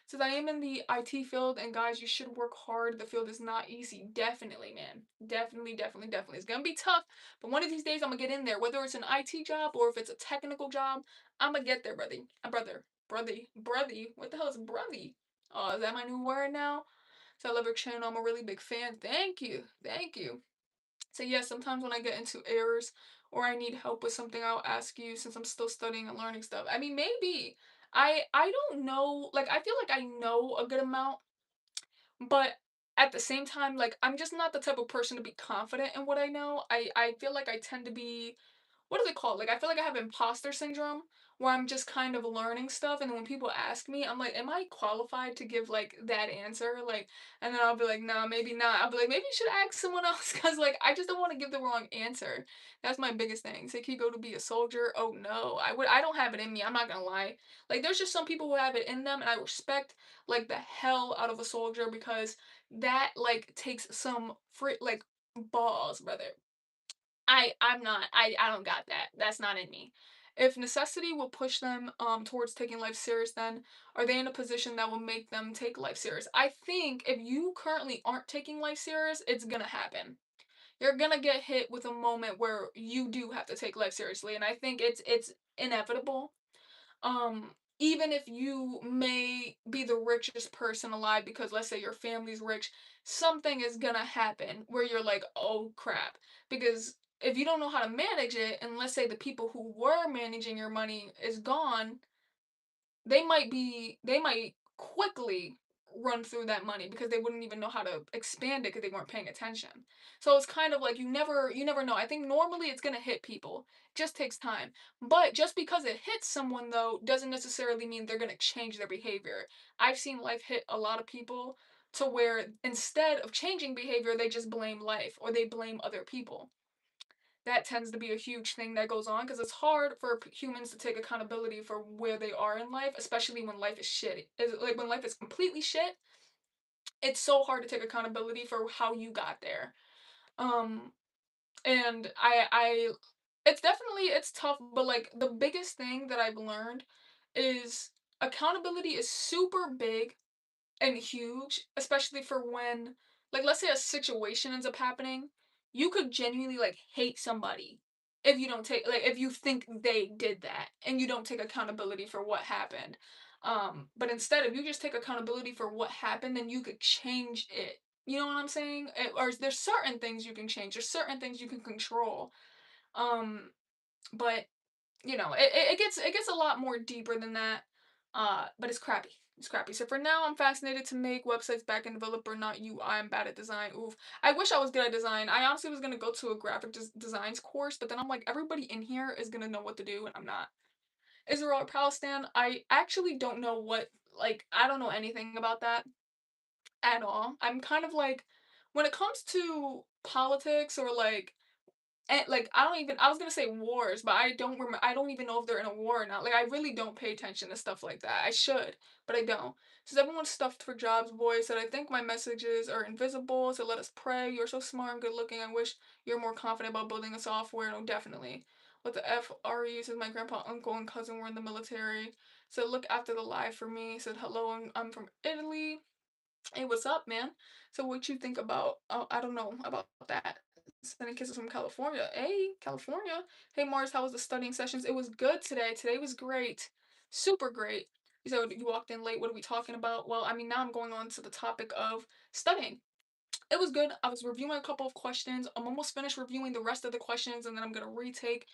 Says I am in the IT field, and guys, you should work hard. The field is not easy. Definitely, man. Definitely, definitely, definitely. It's gonna be tough, but one of these days I'm gonna get in there. Whether it's an IT job or if it's a technical job, I'm gonna get there, brother. Brothy. What the hell is brothy? Oh, is that my new word now? So I love your channel. I'm a really big fan. Thank you. Thank you. So yeah, sometimes when I get into errors or I need help with something, I'll ask you since I'm still studying and learning stuff. I mean, maybe. I don't know. Like I feel like I know a good amount, but at the same time, like I'm just not the type of person to be confident in what I know. I feel like I tend to be what is it called? Like I feel like I have imposter syndrome where I'm just kind of learning stuff, and then when people ask me, I'm like, "Am I qualified to give, like, that answer?" Like, and then I'll be like, "Nah, maybe not." I'll be like, "Maybe you should ask someone else," because like, I just don't wanna give the wrong answer. That's my biggest thing. Say, "Can you go to be a soldier?" Oh, no. I don't have it in me, I'm not gonna lie. Like, there's just some people who have it in them, and I respect, like, the hell out of a soldier because that, like, takes some like, balls, brother. I'm not I don't got that. That's not in me. If necessity will push them towards taking life serious, then are they in a position that will make them take life serious? I think if you currently aren't taking life serious, it's gonna happen. You're gonna get hit with a moment where you do have to take life seriously, and I think it's inevitable. Even if you may be the richest person alive because let's say your family's rich, something is gonna happen where you're like, oh crap. Because if you don't know how to manage it, and let's say the people who were managing your money is gone, they might quickly run through that money because they wouldn't even know how to expand it because they weren't paying attention. So it's kind of like you never know. I think normally it's gonna hit people. It just takes time. But just because it hits someone though doesn't necessarily mean they're gonna change their behavior. I've seen life hit a lot of people to where instead of changing behavior, they just blame life or they blame other people. That tends to be a huge thing that goes on because it's hard for humans to take accountability for where they are in life, especially when life is shit. Like when life is completely shit, it's so hard to take accountability for how you got there. Um, and it's definitely it's tough, but like the biggest thing that I've learned is accountability is super big and huge, especially for when, like, let's say a situation ends up happening, you could genuinely like hate somebody if you don't take like if you think they did that and you don't take accountability for what happened. But instead, if you just take accountability for what happened, then you could change it. You know what I'm saying? Or there's certain things you can change. There's certain things you can control. Um, but it gets a lot more deeper than that. But it's crappy. It's crappy. So for now, I'm fascinated to make websites backend developer, not UI. I'm bad at design. Oof. I wish I was good at design. I honestly was gonna go to a graphic designs course, but then I'm like, everybody in here is gonna know what to do, and I'm not. Israel or Palestine? I actually don't know what. Like, I don't know anything about that at all. I'm kind of like, when it comes to politics or like I was gonna say wars, but I don't even know if they're in a war or not. Like I really don't pay attention to stuff like that. I should, but I don't. Says everyone's stuffed for jobs, boy. Said I think my messages are invisible, so let us pray. You're so smart and good looking. I wish you're more confident about building a software. No, definitely. What the F are you? Says my grandpa, uncle, and cousin were in the military. So look after the live for me. Said hello, I'm from Italy. Hey, what's up, man? So what you think about I don't know about that. Sending kisses from California. Hey, California. Hey Mars, how was the studying sessions? It was good today. Today was great. Super great. You said you walked in late. What are we talking about? Well, I mean, now I'm going on to the topic of studying. It was good. I was reviewing a couple of questions. I'm almost finished reviewing the rest of the questions, and then I'm gonna retake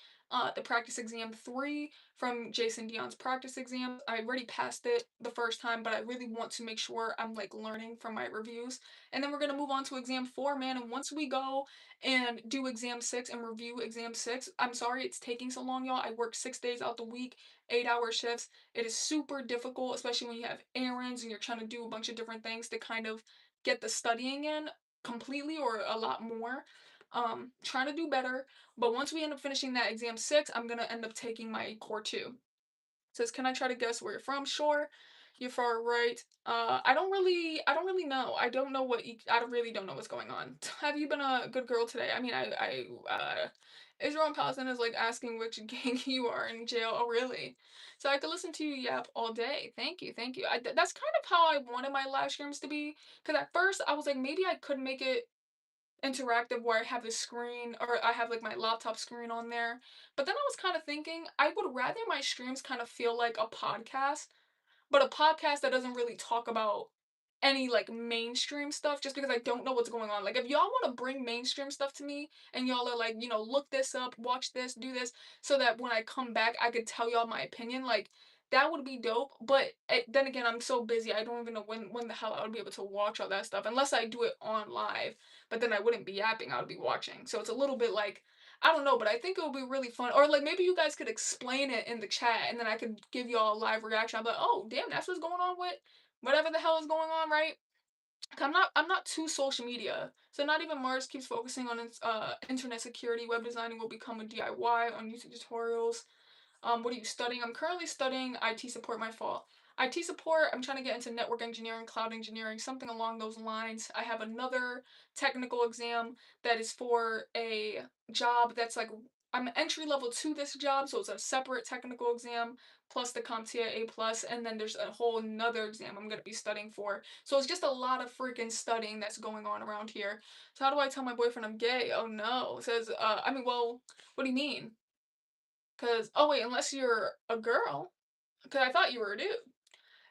the practice exam 3 from Jason Dion's practice exam. I already passed it the first time, but I really want to make sure I'm like learning from my reviews. And then we're gonna move on to exam 4, man. And once we go and do exam 6 and review exam 6, I'm sorry it's taking so long, y'all. I work 6 days out the week, 8-hour shifts. It is super difficult, especially when you have errands and you're trying to do a bunch of different things to kind of get the studying in completely or a lot more. Trying to do better. But once we end up finishing that exam 6, I'm gonna end up taking my core 2. Says, can I try to guess where you're from? Sure. You're far right. I don't really know. I don't know I really don't know what's going on. Have you been a good girl today? I mean, Israel and Palestine is like asking which gang you are in jail. Oh, really? So I could listen to you yap all day. Thank you, thank you. That's kind of how I wanted my live streams to be. Because at first I was like, maybe I could make it interactive where I have the screen or I have like my laptop screen on there. But then I was kind of thinking I would rather my streams kind of feel like a podcast, but a podcast that doesn't really talk about any like mainstream stuff just because I don't know what's going on. Like if y'all want to bring mainstream stuff to me and y'all are like, look this up, watch this, do this so that when I come back I could tell y'all my opinion, like that would be dope. But then again, I'm so busy. I don't even know when the hell I would be able to watch all that stuff unless I do it on live. But then I wouldn't be yapping, I would be watching. So it's a little bit like I don't know, but I think it would be really fun. Or like maybe you guys could explain it in the chat and then I could give y'all a live reaction. I'm like, oh damn, that's what's going on with whatever the hell is going on, right? 'Cause I'm not too social media. So not even Mars keeps focusing on its internet security, web designing will become a DIY on YouTube tutorials. What are you studying? I'm currently studying IT support, my fault. IT support, I'm trying to get into network engineering, cloud engineering, something along those lines. I have another technical exam that is for a job that's like I'm entry level to this job, so it's a separate technical exam plus the CompTIA A plus, and then there's a whole another exam I'm gonna be studying for. So it's just a lot of freaking studying that's going on around here. So how do I tell my boyfriend I'm gay? Oh no. It says, I mean, well, what do you mean? Cause oh wait, unless you're a girl, cause I thought you were a dude.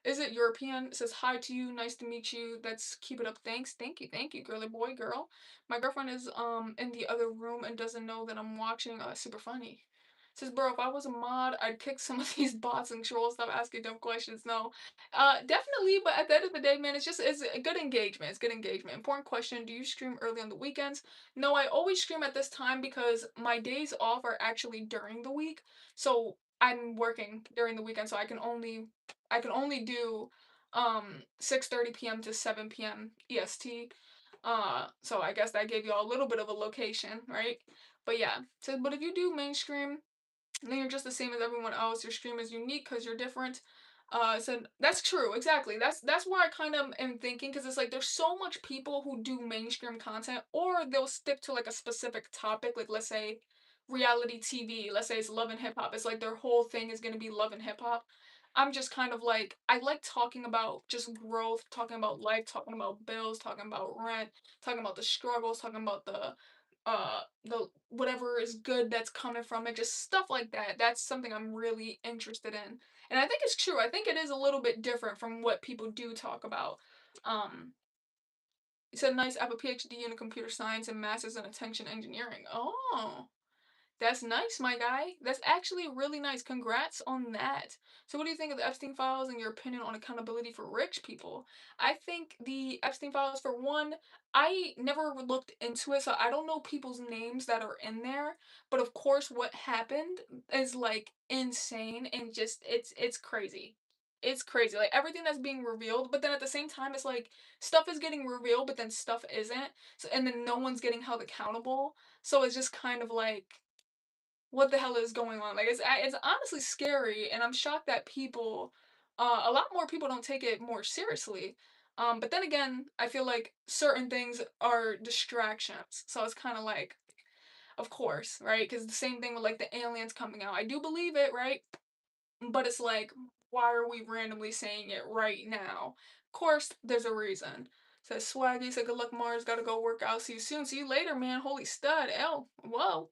Is it European? It says hi to you, nice to meet you. Let's keep it up. Thanks, thank you, girly boy, girl. My girlfriend is in the other room and doesn't know that I'm watching. Super funny. Says, bro, if I was a mod, I'd kick some of these bots and trolls. Stop asking dumb questions. No, definitely. But at the end of the day, man, it's a good engagement. It's good engagement. Important question: do you stream early on the weekends? No, I always stream at this time because my days off are actually during the week. So I'm working during the weekend, so I can only do 6:30 p.m. to 7 p.m. EST. So I guess that gave you all a little bit of a location, right? But yeah. So but if you do mainstream, then you're just the same as everyone else. Your stream is unique because you're different. So that's true, exactly. That's where I kind of am thinking because it's like there's so much people who do mainstream content, or they'll stick to like a specific topic, like let's say reality TV. Let's say it's love and hip hop. It's like their whole thing is gonna be love and hip hop. I'm just kind of like I like talking about just growth, talking about life, talking about bills, talking about rent, talking about the struggles, talking about the whatever is good that's coming from it, just stuff like that. That's something I'm really interested in. And I think it's true. I think it is a little bit different from what people do talk about. Um it said nice, I have a PhD in computer science and masters in attention engineering. Oh. That's nice, my guy. That's actually really nice. Congrats on that. So, what do you think of the Epstein files and your opinion on accountability for rich people? I think the Epstein files, for one, I never looked into it, so I don't know people's names that are in there. But of course, what happened is like insane and just it's crazy. It's crazy. Like everything that's being revealed, but then at the same time, it's like stuff is getting revealed, but then stuff isn't. So, and then no one's getting held accountable. So it's just kind of like what the hell is going on? Like it's honestly scary, and I'm shocked that a lot more people don't take it more seriously. But then again, I feel like certain things are distractions, so it's kind of like, of course, right? Because the same thing with like the aliens coming out. I do believe it, right? But it's like, why are we randomly saying it right now? Of course, there's a reason. Says Swaggy, said good luck, Mars. Gotta go work out. See you soon. See you later, man. Holy stud. L. Whoa.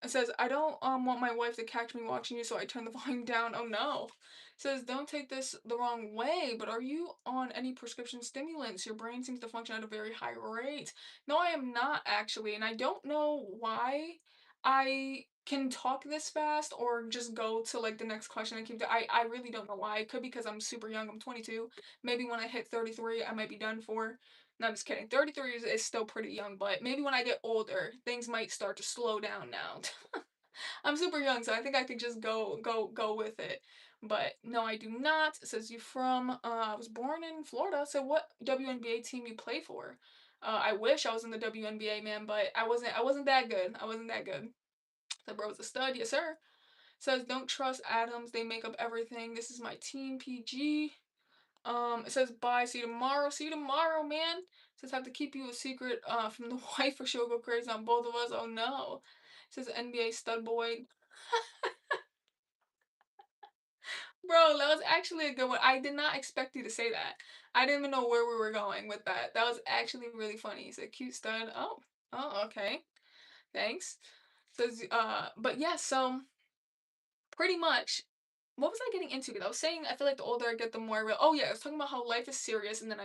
It says, I don't want my wife to catch me watching you, so I turn the volume down. Oh no. It says, don't take this the wrong way, but are you on any prescription stimulants? Your brain seems to function at a very high rate. No, I am not actually, and I don't know why I can talk this fast or just go to like the next question and I really don't know why. It could be because I'm super young. I'm 22. Maybe when I hit 33, I might be done for. No, I'm just kidding. 33 is still pretty young, but maybe when I get older, things might start to slow down now. I'm super young, so I think I could just go with it. But no, I do not. It says you from I was born in Florida. So what WNBA team you play for? I wish I was in the WNBA, man, but I wasn't that good. I wasn't that good. The bro was a stud, yes sir. Says don't trust atoms, they make up everything. This is my team, PG. It says bye, see you tomorrow. See you tomorrow, man. It says have to keep you a secret from the wife or she'll go crazy on both of us. Oh no. It says NBA stud boy. Bro, that was actually a good one. I did not expect you to say that. I didn't even know where we were going with that. That was actually really funny. He's a cute stud. Oh, okay. Thanks. Says but yeah, so pretty much what was I getting into? Because I was saying I feel like the older I get, the more I real. Oh yeah, I was talking about how life is serious, and then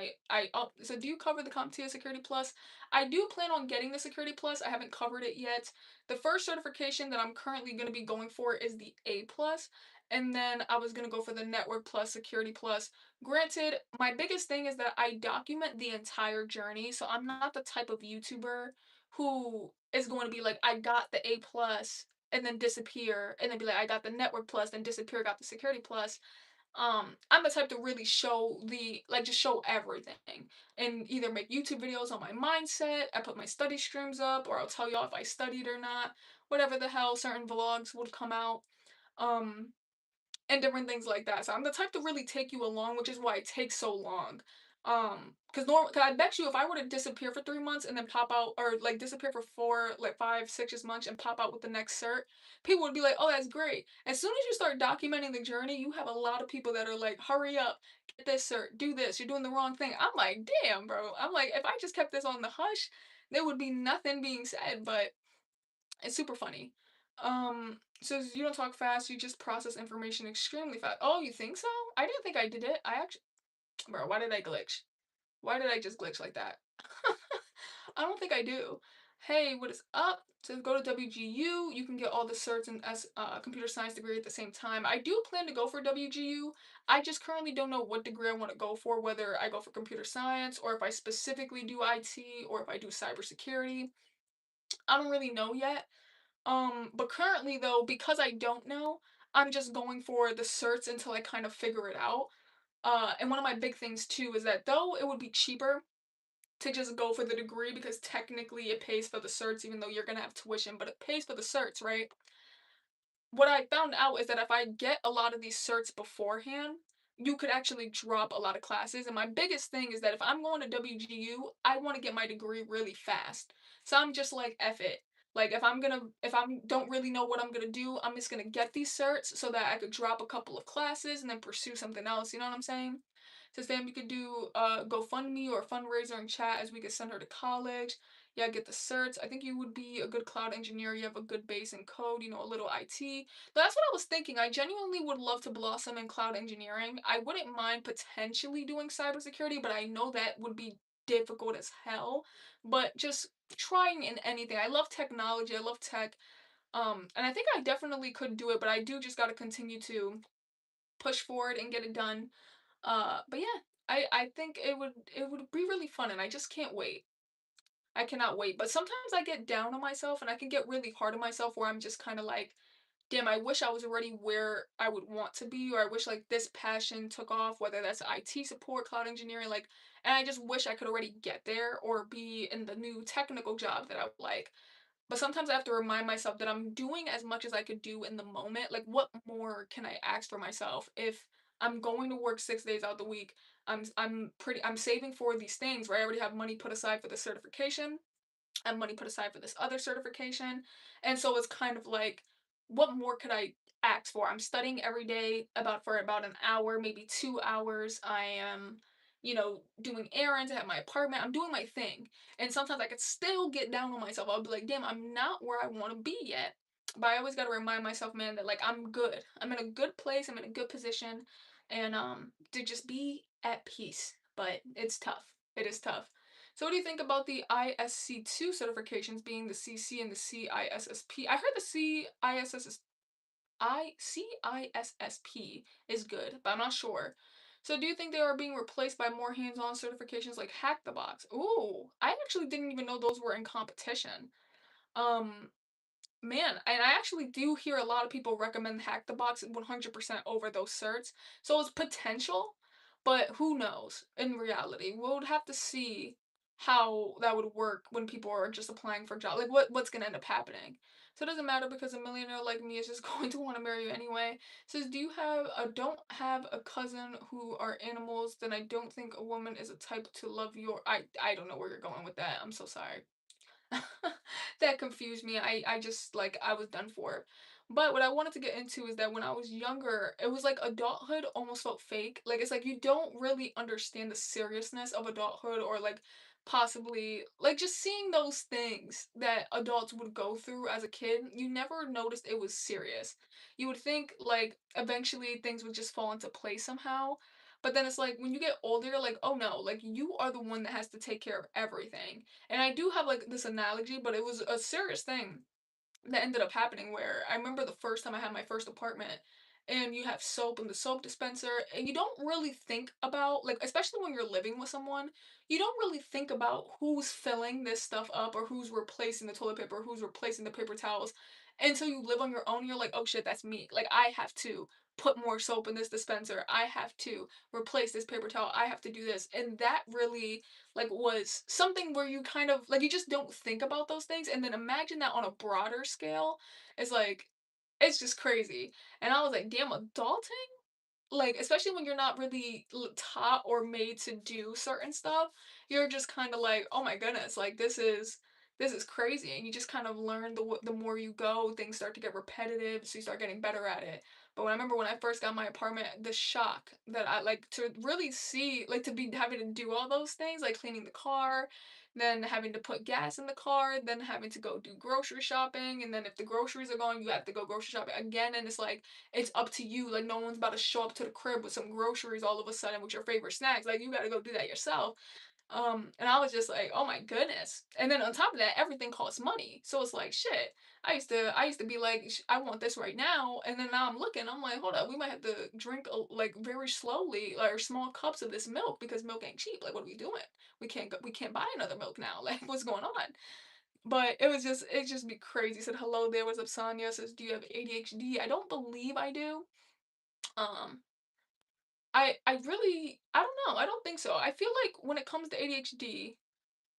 so do you cover the CompTIA Security Plus? I do plan on getting the Security Plus. I haven't covered it yet. The first certification that I'm currently going to be going for is the A Plus, and then I was going to go for the Network Plus, Security Plus. Granted, my biggest thing is that I document the entire journey, so I'm not the type of YouTuber who is going to be like, I got the A plus and then disappear, and then be like, I got the network plus, then disappear, got the security plus. I'm the type to really show the like just show everything and either make YouTube videos on my mindset, I put my study streams up, or I'll tell y'all if I studied or not, whatever the hell, certain vlogs would come out. Um, and different things like that. So I'm the type to really take you along, which is why it takes so long. Cause I bet you if I were to disappear for 3 months and then pop out, or like disappear for four, like 5, 6 months and pop out with the next cert, people would be like, "Oh, that's great." As soon as you start documenting the journey, you have a lot of people that are like, "Hurry up, get this cert, do this. You're doing the wrong thing." I'm like, "Damn, bro." I'm like, if I just kept this on the hush, there would be nothing being said. But it's super funny. Says you don't talk fast, you just process information extremely fast. Oh, you think so? I didn't think I did it. I actually, bro, why did I glitch? Why did I just glitch like that? I don't think I do. Hey, what is up? Says go to WGU. You can get all the certs and computer science degree at the same time. I do plan to go for WGU. I just currently don't know what degree I want to go for, whether I go for computer science or if I specifically do IT or if I do cybersecurity. I don't really know yet. But currently though, because I don't know, I'm just going for the certs until I kind of figure it out. And one of my big things too is that though it would be cheaper to just go for the degree because technically it pays for the certs, even though you're gonna have tuition, but it pays for the certs, right? What I found out is that if I get a lot of these certs beforehand, you could actually drop a lot of classes. And my biggest thing is that if I'm going to WGU, I want to get my degree really fast. So I'm just like, F it. Like if I don't really know what I'm gonna do, I'm just gonna get these certs so that I could drop a couple of classes and then pursue something else. You know what I'm saying? Says fam, you could do GoFundMe or a fundraiser in chat as we could send her to college. Yeah, get the certs. I think you would be a good cloud engineer. You have a good base in code, you know, a little IT. But that's what I was thinking. I genuinely would love to blossom in cloud engineering. I wouldn't mind potentially doing cybersecurity, but I know that would be difficult as hell. But just trying in anything. I love technology. I love tech. And I think I definitely could do it, but I do just got to continue to push forward and get it done. But yeah, I think it would be really fun, and I just can't wait. I cannot wait. But sometimes I get down on myself and I can get really hard on myself where I'm just kind of like, damn, I wish I was already where I would want to be, or I wish like this passion took off, whether that's IT support, cloud engineering, like, and I just wish I could already get there or be in the new technical job that I would like. But sometimes I have to remind myself that I'm doing as much as I could do in the moment. Like, what more can I ask for myself if I'm going to work 6 days out the week? I'm saving for these things, right? I already have money put aside for the certification and money put aside for this other certification. And so it's kind of like, what more could I ask for? I'm studying every day for about an hour, maybe 2 hours. I am, doing errands at my apartment. I'm doing my thing. And sometimes I could still get down on myself. I'll be like, damn, I'm not where I want to be yet. But I always gotta remind myself, man, that like I'm good. I'm in a good place, I'm in a good position, and to just be at peace. But it's tough. It is tough. So what do you think about the ISC2 certifications being the CC and the CISSP? I heard the CISSP is good, but I'm not sure. So do you think they are being replaced by more hands-on certifications like Hack the Box? Ooh, I actually didn't even know those were in competition. Um, Man, and I actually do hear a lot of people recommend Hack the Box 100% over those certs. So it's potential, but who knows in reality. We would have to see how that would work when people are just applying for jobs. Like what's gonna end up happening. So it doesn't matter because a millionaire like me is just going to want to marry you anyway. It says, do you have a don't have a cousin who are animals? Then I don't think a woman is a type to love your I don't know where you're going with that. I'm so sorry. That confused me. I just like I was done for. But what I wanted to get into is that when I was younger, it was like adulthood almost felt fake. Like it's like you don't really understand the seriousness of adulthood or like possibly like just seeing those things that adults would go through as a kid, you never noticed it was serious. You would think like eventually things would just fall into place somehow. But then it's like when you get older, you're like, oh no, like you are the one that has to take care of everything. And I do have like this analogy, but it was a serious thing that ended up happening where I remember the first time I had my first apartment and you have soap in the soap dispenser, and you don't really think about, like, especially when you're living with someone, you don't really think about who's filling this stuff up or who's replacing the toilet paper, who's replacing the paper towels until you live on your own. You're like, oh shit, that's me. Like, I have to put more soap in this dispenser. I have to replace this paper towel. I have to do this. And that really, like, was something where you kind of like, you just don't think about those things. And then imagine that on a broader scale. It's like, it's just crazy. And I was like, damn, adulting? Like, especially when you're not really taught or made to do certain stuff, you're just kind of like, oh my goodness, like, this is crazy. And you just kind of learn the more you go, things start to get repetitive, so you start getting better at it. But when I remember when I first got my apartment, the shock that I like to really see, like, to be having to do all those things, like cleaning the car, then having to put gas in the car, then having to go do grocery shopping, and then if the groceries are gone, you have to go grocery shopping again, and it's up to you. Like, no one's about to show up to the crib with some groceries all of a sudden with your favorite snacks. Like, you got to go do that yourself. And I was just like, oh my goodness. And then on top of that, everything costs money. So it's like, shit. I used to be like, I want this right now. And then now I'm looking, I'm like, hold up, we might have to drink like very slowly, like small cups of this milk because milk ain't cheap. Like, what are we doing? We can't buy another milk now. Like, what's going on? But it just be crazy. Said hello there was Absanya. Says, do you have ADHD? I don't believe I do. Um, I really I don't know. I don't think so. I feel like when it comes to ADHD,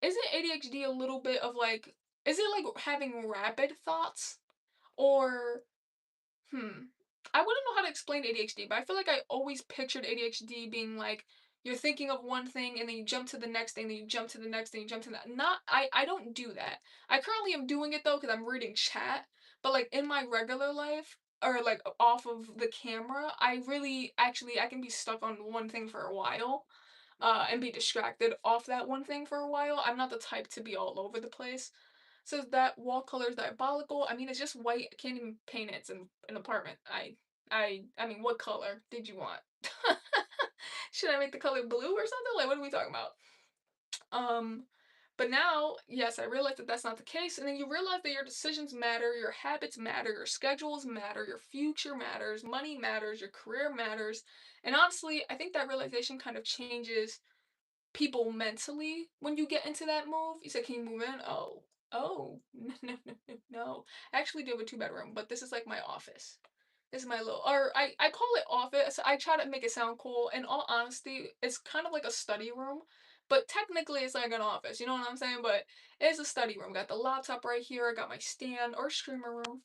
isn't ADHD a little bit of like, is it like having rapid thoughts? Or hmm. I wouldn't know how to explain ADHD, but I feel like I always pictured ADHD being like you're thinking of one thing and then you jump to the next thing, then you jump to the next thing, you jump to that. Not I don't do that. I currently am doing it though because I'm reading chat, but like in my regular life or like off of the camera, I really actually I can be stuck on one thing for a while and be distracted off that one thing for a while. I'm not the type to be all over the place. Says that wall color is diabolical. I mean, it's just white. I can't even paint it. It's an apartment. I mean, what color did you want? Should I make the color blue or something? Like, what are we talking about? Um, but now, yes, I realize that that's not the case, and then you realize that your decisions matter, your habits matter, your schedules matter, your future matters, money matters, your career matters, and honestly, I think that realization kind of changes people mentally when you get into that move. You said, "Can you move in?" Oh, oh, no, no, no, no, no. I actually do have a two-bedroom, but this is like my office. This is my little, or I call it office. I try to make it sound cool. In all honesty, it's kind of like a study room, but technically it's like an office. You know what I'm saying? But it's a study room. Got the laptop right here. I got my stand or streamer room.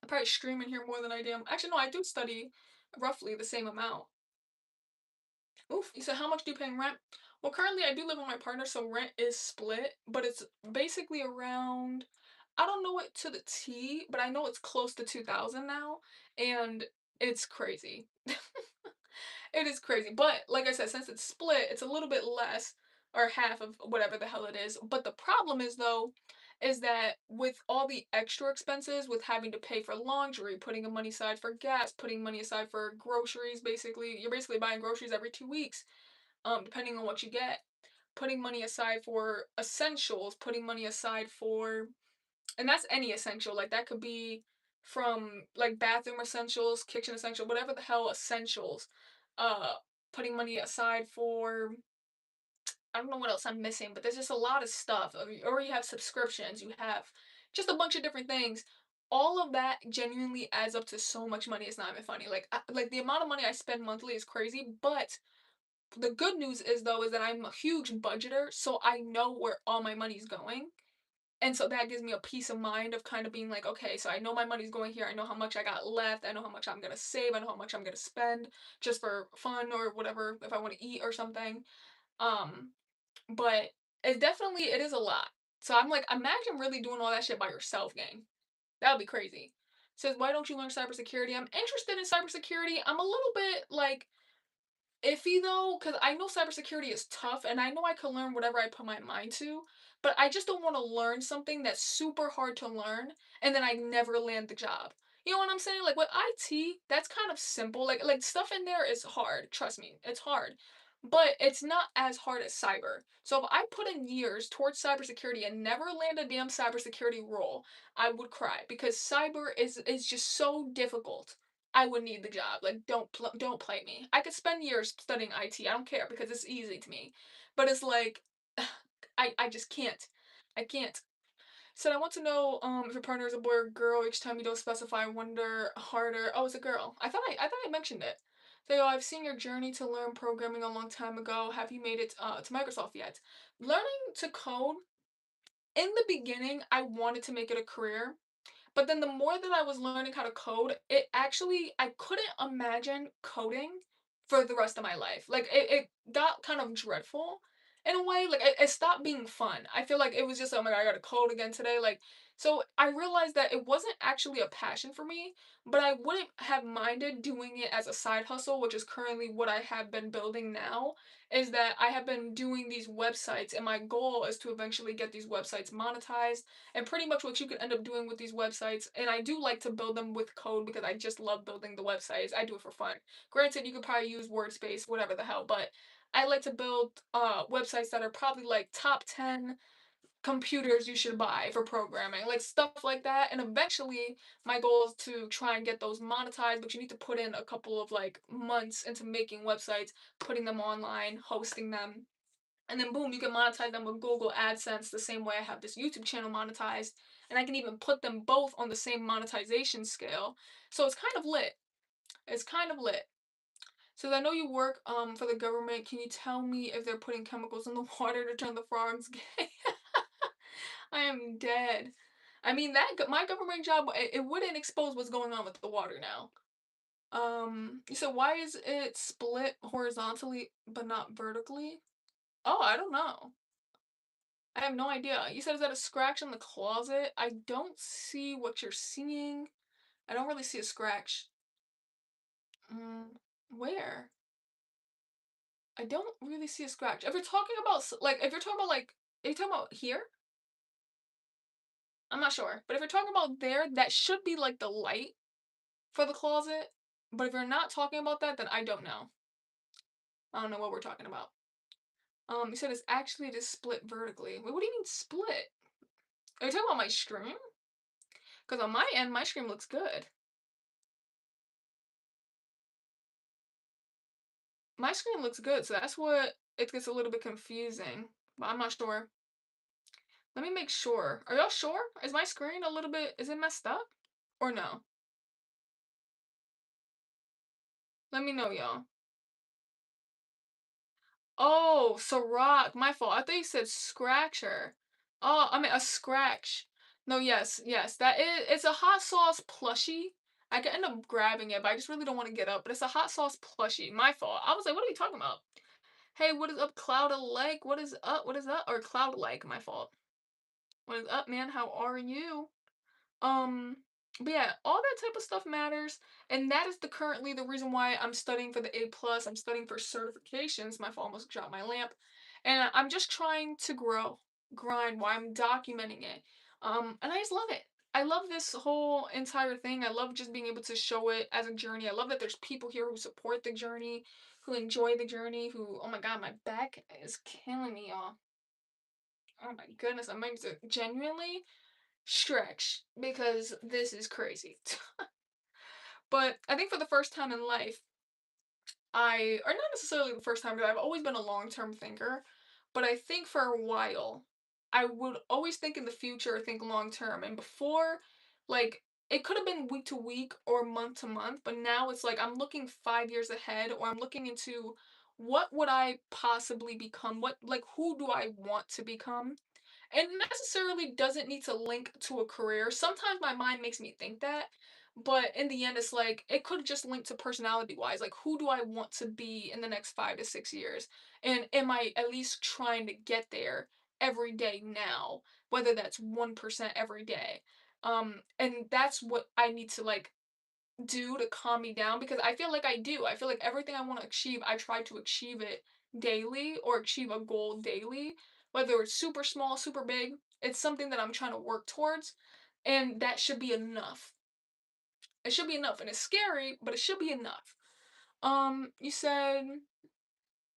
I probably stream in here more than I do. Actually, no, I do study roughly the same amount. Oof. You said how much do you pay in rent? Well, currently I do live with my partner, so rent is split, but it's basically around, I don't know it to the T, but I know it's close to 2000 now, and it's crazy. It is crazy. But like I said, since it's split, it's a little bit less or half of whatever the hell it is. But the problem is though, is that with all the extra expenses, with having to pay for laundry, putting money aside for gas, putting money aside for groceries, basically, you're basically buying groceries every 2 weeks, depending on what you get. Putting money aside for essentials, putting money aside for, and that's any essential. Like that could be from like bathroom essentials, kitchen essential, whatever the hell essentials. Uh, Putting money aside for, I don't know what else I'm missing, but there's just a lot of stuff. Or you have subscriptions, you have just a bunch of different things. All of that genuinely adds up to so much money. It's not even funny. Like the amount of money I spend monthly is crazy. But the good news is though is that I'm a huge budgeter, so I know where all my money's going. And so that gives me a peace of mind of kind of being like, okay, so I know my money's going here. I know how much I got left. I know how much I'm gonna save. I know how much I'm gonna spend just for fun or whatever if I want to eat or something. Um, but it is a lot. So I'm like, imagine really doing all that shit by yourself, gang. That would be crazy. Says, why don't you learn cybersecurity? I'm interested in cybersecurity. I'm a little bit like iffy though, because I know cybersecurity is tough and I know I can learn whatever I put my mind to, but I just don't want to learn something that's super hard to learn and then I never land the job. You know what I'm saying? Like with IT, that's kind of simple. Like stuff in there is hard. Trust me, it's hard. But it's not as hard as cyber. So if I put in years towards cybersecurity and never land a damn cybersecurity role, I would cry because cyber is just so difficult. I would need the job. Like, don't play me. I could spend years studying IT. I don't care because it's easy to me. But it's like, I just can't. I can't. So I want to know if your partner is a boy or girl. Each time you don't specify, I wonder harder. Oh, it's a girl. I thought I mentioned it. So I've seen your journey to learn programming a long time ago. Have you made it to Microsoft yet? Learning to code in the beginning, I wanted to make it a career, but then the more that I was learning how to code, it actually I couldn't imagine coding for the rest of my life. Like it got kind of dreadful in a way. Like it stopped being fun. I feel like it was just oh my god, I gotta code again today. Like so I realized that it wasn't actually a passion for me, but I wouldn't have minded doing it as a side hustle, which is currently what I have been building now. Is that I have been doing these websites, and my goal is to eventually get these websites monetized and pretty much what you can end up doing with these websites. And I do like to build them with code because I just love building the websites. I do it for fun. Granted, you could probably use Wordspace, whatever the hell, but I like to build websites that are probably like top 10 computers you should buy for programming, like stuff like that. And eventually, my goal is to try and get those monetized, but you need to put in a couple of like months into making websites, putting them online, hosting them, and then boom, you can monetize them with Google AdSense the same way I have this YouTube channel monetized. And I can even put them both on the same monetization scale. So it's kind of lit. It's kind of lit. So I know you work for the government. Can you tell me if they're putting chemicals in the water to turn the frogs gay? I am dead. I mean my government job it wouldn't expose what's going on with the water now. So why is it split horizontally but not vertically? Oh, I don't know. I have no idea. You said is that a scratch in the closet? I don't see what you're seeing. I don't really see a scratch. Mm, where? I don't really see a scratch. If you're talking about like, if you're talking about like, are you talking about here? I'm not sure. But if you're talking about there, that should be like the light for the closet. But if you're not talking about that, then I don't know. I don't know what we're talking about. You said it's actually just split vertically. Wait, what do you mean split? Are you talking about my screen? Because on my end, my screen looks good. My screen looks good, so that's what it gets a little bit confusing. But I'm not sure. Let me make sure. Are y'all sure? Is my screen a little bit, is it messed up? Or no? Let me know, y'all. Oh, Ciroc. My fault. I thought you said scratcher. Oh, I mean a scratch. No, yes, yes. It's a hot sauce plushie. I could end up grabbing it, but I just really don't want to get up. But it's a hot sauce plushie. My fault. I was like, what are you talking about? Hey, what is up, Cloud Alike? What is up? What is up? Or Cloud Like, my fault. What is up, man? How are you? Um, but yeah, all that type of stuff matters, and that is currently the reason why I'm studying for the A plus. I'm studying for certifications. My phone almost dropped my lamp, and I'm just trying to grow, grind while I'm documenting it. And I just love it. I love this whole entire thing. I love just being able to show it as a journey. I love that there's people here who support the journey, who enjoy the journey, who oh my god, my back is killing me, y'all. Oh my goodness, I might need to genuinely stretch because this is crazy. But I think for the first time in life, or not necessarily the first time, because I've always been a long term thinker, but I think for a while, I would always think in the future, think long term. And before, like, it could have been week to week or month to month, but now it's like I'm looking 5 years ahead, or I'm looking into what would I possibly become? Like, who do I want to become? And necessarily doesn't need to link to a career. Sometimes my mind makes me think that, but in the end, it's like it could just link to personality wise. Like, who do I want to be in the next 5 to 6 years? And am I at least trying to get there every day now, whether that's 1% every day? And that's what I need to like do to calm me down because I feel like I do. I feel like everything I want to achieve, I try to achieve it daily or achieve a goal daily, whether it's super small, super big. It's something that I'm trying to work towards, and that should be enough. It should be enough, and it's scary, but it should be enough. You said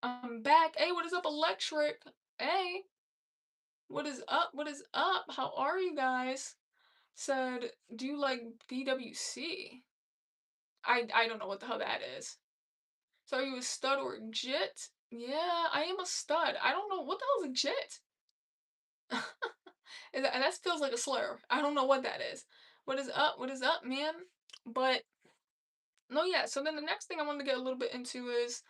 I'm back. Hey, what is up, Electric? Hey, what is up? What is up? How are you guys? Said, do you like BWC? I don't know what the hell that is. So are you a stud or a jit? Yeah, I am a stud. I don't know what the hell is a jit. And that feels like a slur. I don't know what that is. What is up? What is up, man? But no, yeah. So then the next thing I wanted to get a little bit into is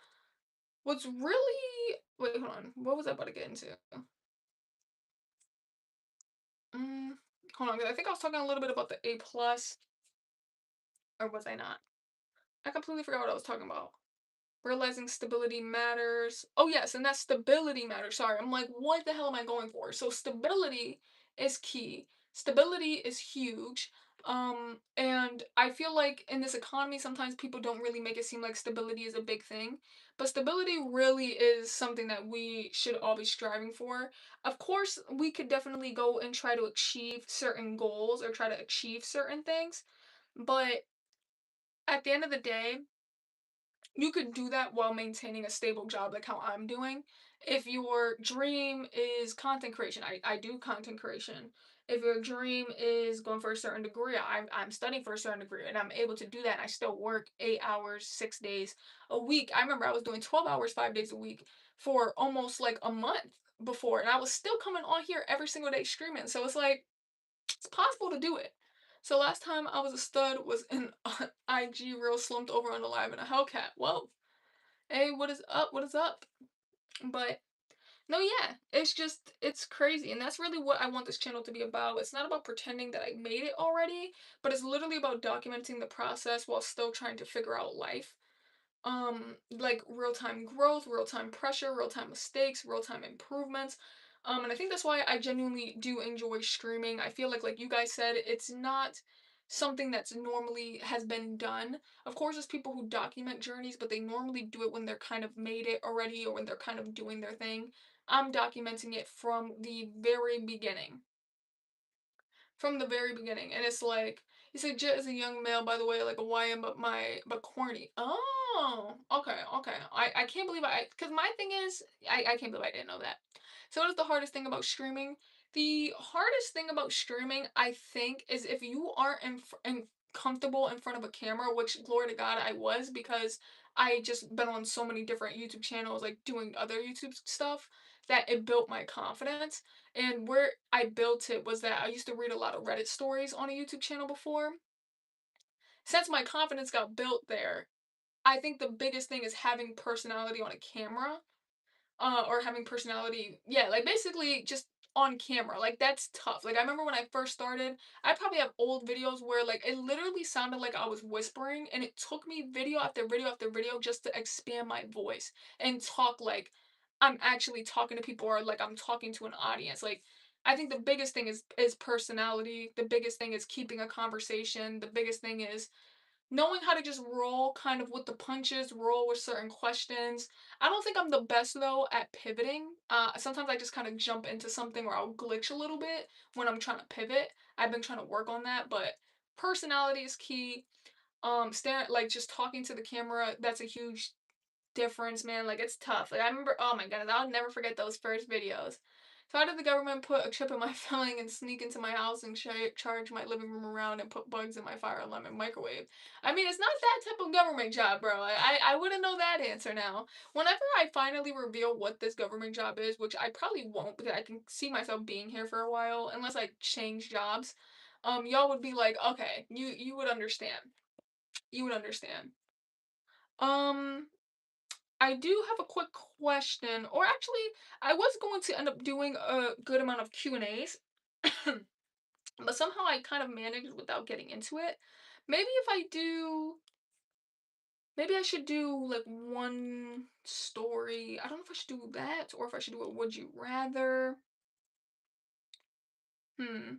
what's really wait, hold on. What was I about to get into? Mm, hold on, 'cause I think I was talking a little bit about the A plus, or was I not? I completely forgot what I was talking about. Realizing stability matters. Oh yes, and that stability matters. Sorry, I'm like, what the hell am I going for? So stability is key. Stability is huge. And I feel like in this economy, sometimes people don't really make it seem like stability is a big thing. But stability really is something that we should all be striving for. Of course, we could definitely go and try to achieve certain goals or try to achieve certain things. But at the end of the day, you could do that while maintaining a stable job like how I'm doing. If your dream is content creation, I do content creation. If your dream is going for a certain degree, I'm studying for a certain degree and I'm able to do that. And I still work 8 hours, 6 days a week. I remember I was doing 12 hours, 5 days a week for almost like a month before. And I was still coming on here every single day streaming. So it's like, it's possible to do it. So last time I was a stud was in IG real slumped over on the live in a Hellcat. Well, hey, what is up? What is up? But no, yeah, it's just it's crazy, and that's really what I want this channel to be about. It's not about pretending that I made it already, but it's literally about documenting the process while still trying to figure out life. Like real-time growth, real-time pressure, real-time mistakes, real-time improvements. And I think that's why I genuinely do enjoy streaming. I feel like you guys said, it's not something that's normally has been done. Of course, there's people who document journeys, but they normally do it when they're kind of made it already or when they're kind of doing their thing. I'm documenting it from the very beginning. From the very beginning, and it's like, he said Jet is a young male, by the way, like a YM, but corny. Oh, okay, okay. I can't believe because my thing is, I can't believe I didn't know that. So what is the hardest thing about streaming? The hardest thing about streaming, I think, is if you aren't comfortable in front of a camera, which glory to God I was, because I just been on so many different YouTube channels, like doing other YouTube stuff, that it built my confidence. And where I built it was that I used to read a lot of Reddit stories on a YouTube channel before. Since my confidence got built there, I think the biggest thing is having personality on a camera, or having personality, yeah, like basically just on camera. Like that's tough. Like I remember when I first started, I probably have old videos where like it literally sounded like I was whispering, and it took me video after video after video just to expand my voice and talk like I'm actually talking to people or like I'm talking to an audience. Like I think the biggest thing is personality. The biggest thing is keeping a conversation. The biggest thing is knowing how to just roll kind of with the punches, roll with certain questions. I don't think I'm the best though at pivoting. Sometimes I just kind of jump into something or I'll glitch a little bit when I'm trying to pivot. I've been trying to work on that, but personality is key. Staring, like just talking to the camera, that's a huge difference, man. Like it's tough. Like I remember, oh my goodness, I'll never forget those first videos. So how did the government put a chip in my filling and sneak into my house and charge my living room around and put bugs in my fire alarm and microwave? I mean, it's not that type of government job, bro. I wouldn't know that answer now. Whenever I finally reveal what this government job is, which I probably won't because I can see myself being here for a while unless I change jobs, y'all would be like, okay, you would understand. You would understand. Um, I do have a quick question, or actually, I was going to end up doing a good amount of Q&As, but somehow I kind of managed without getting into it. Maybe if I do, maybe I should do like one story. I don't know if I should do that or if I should do a would you rather. Hmm.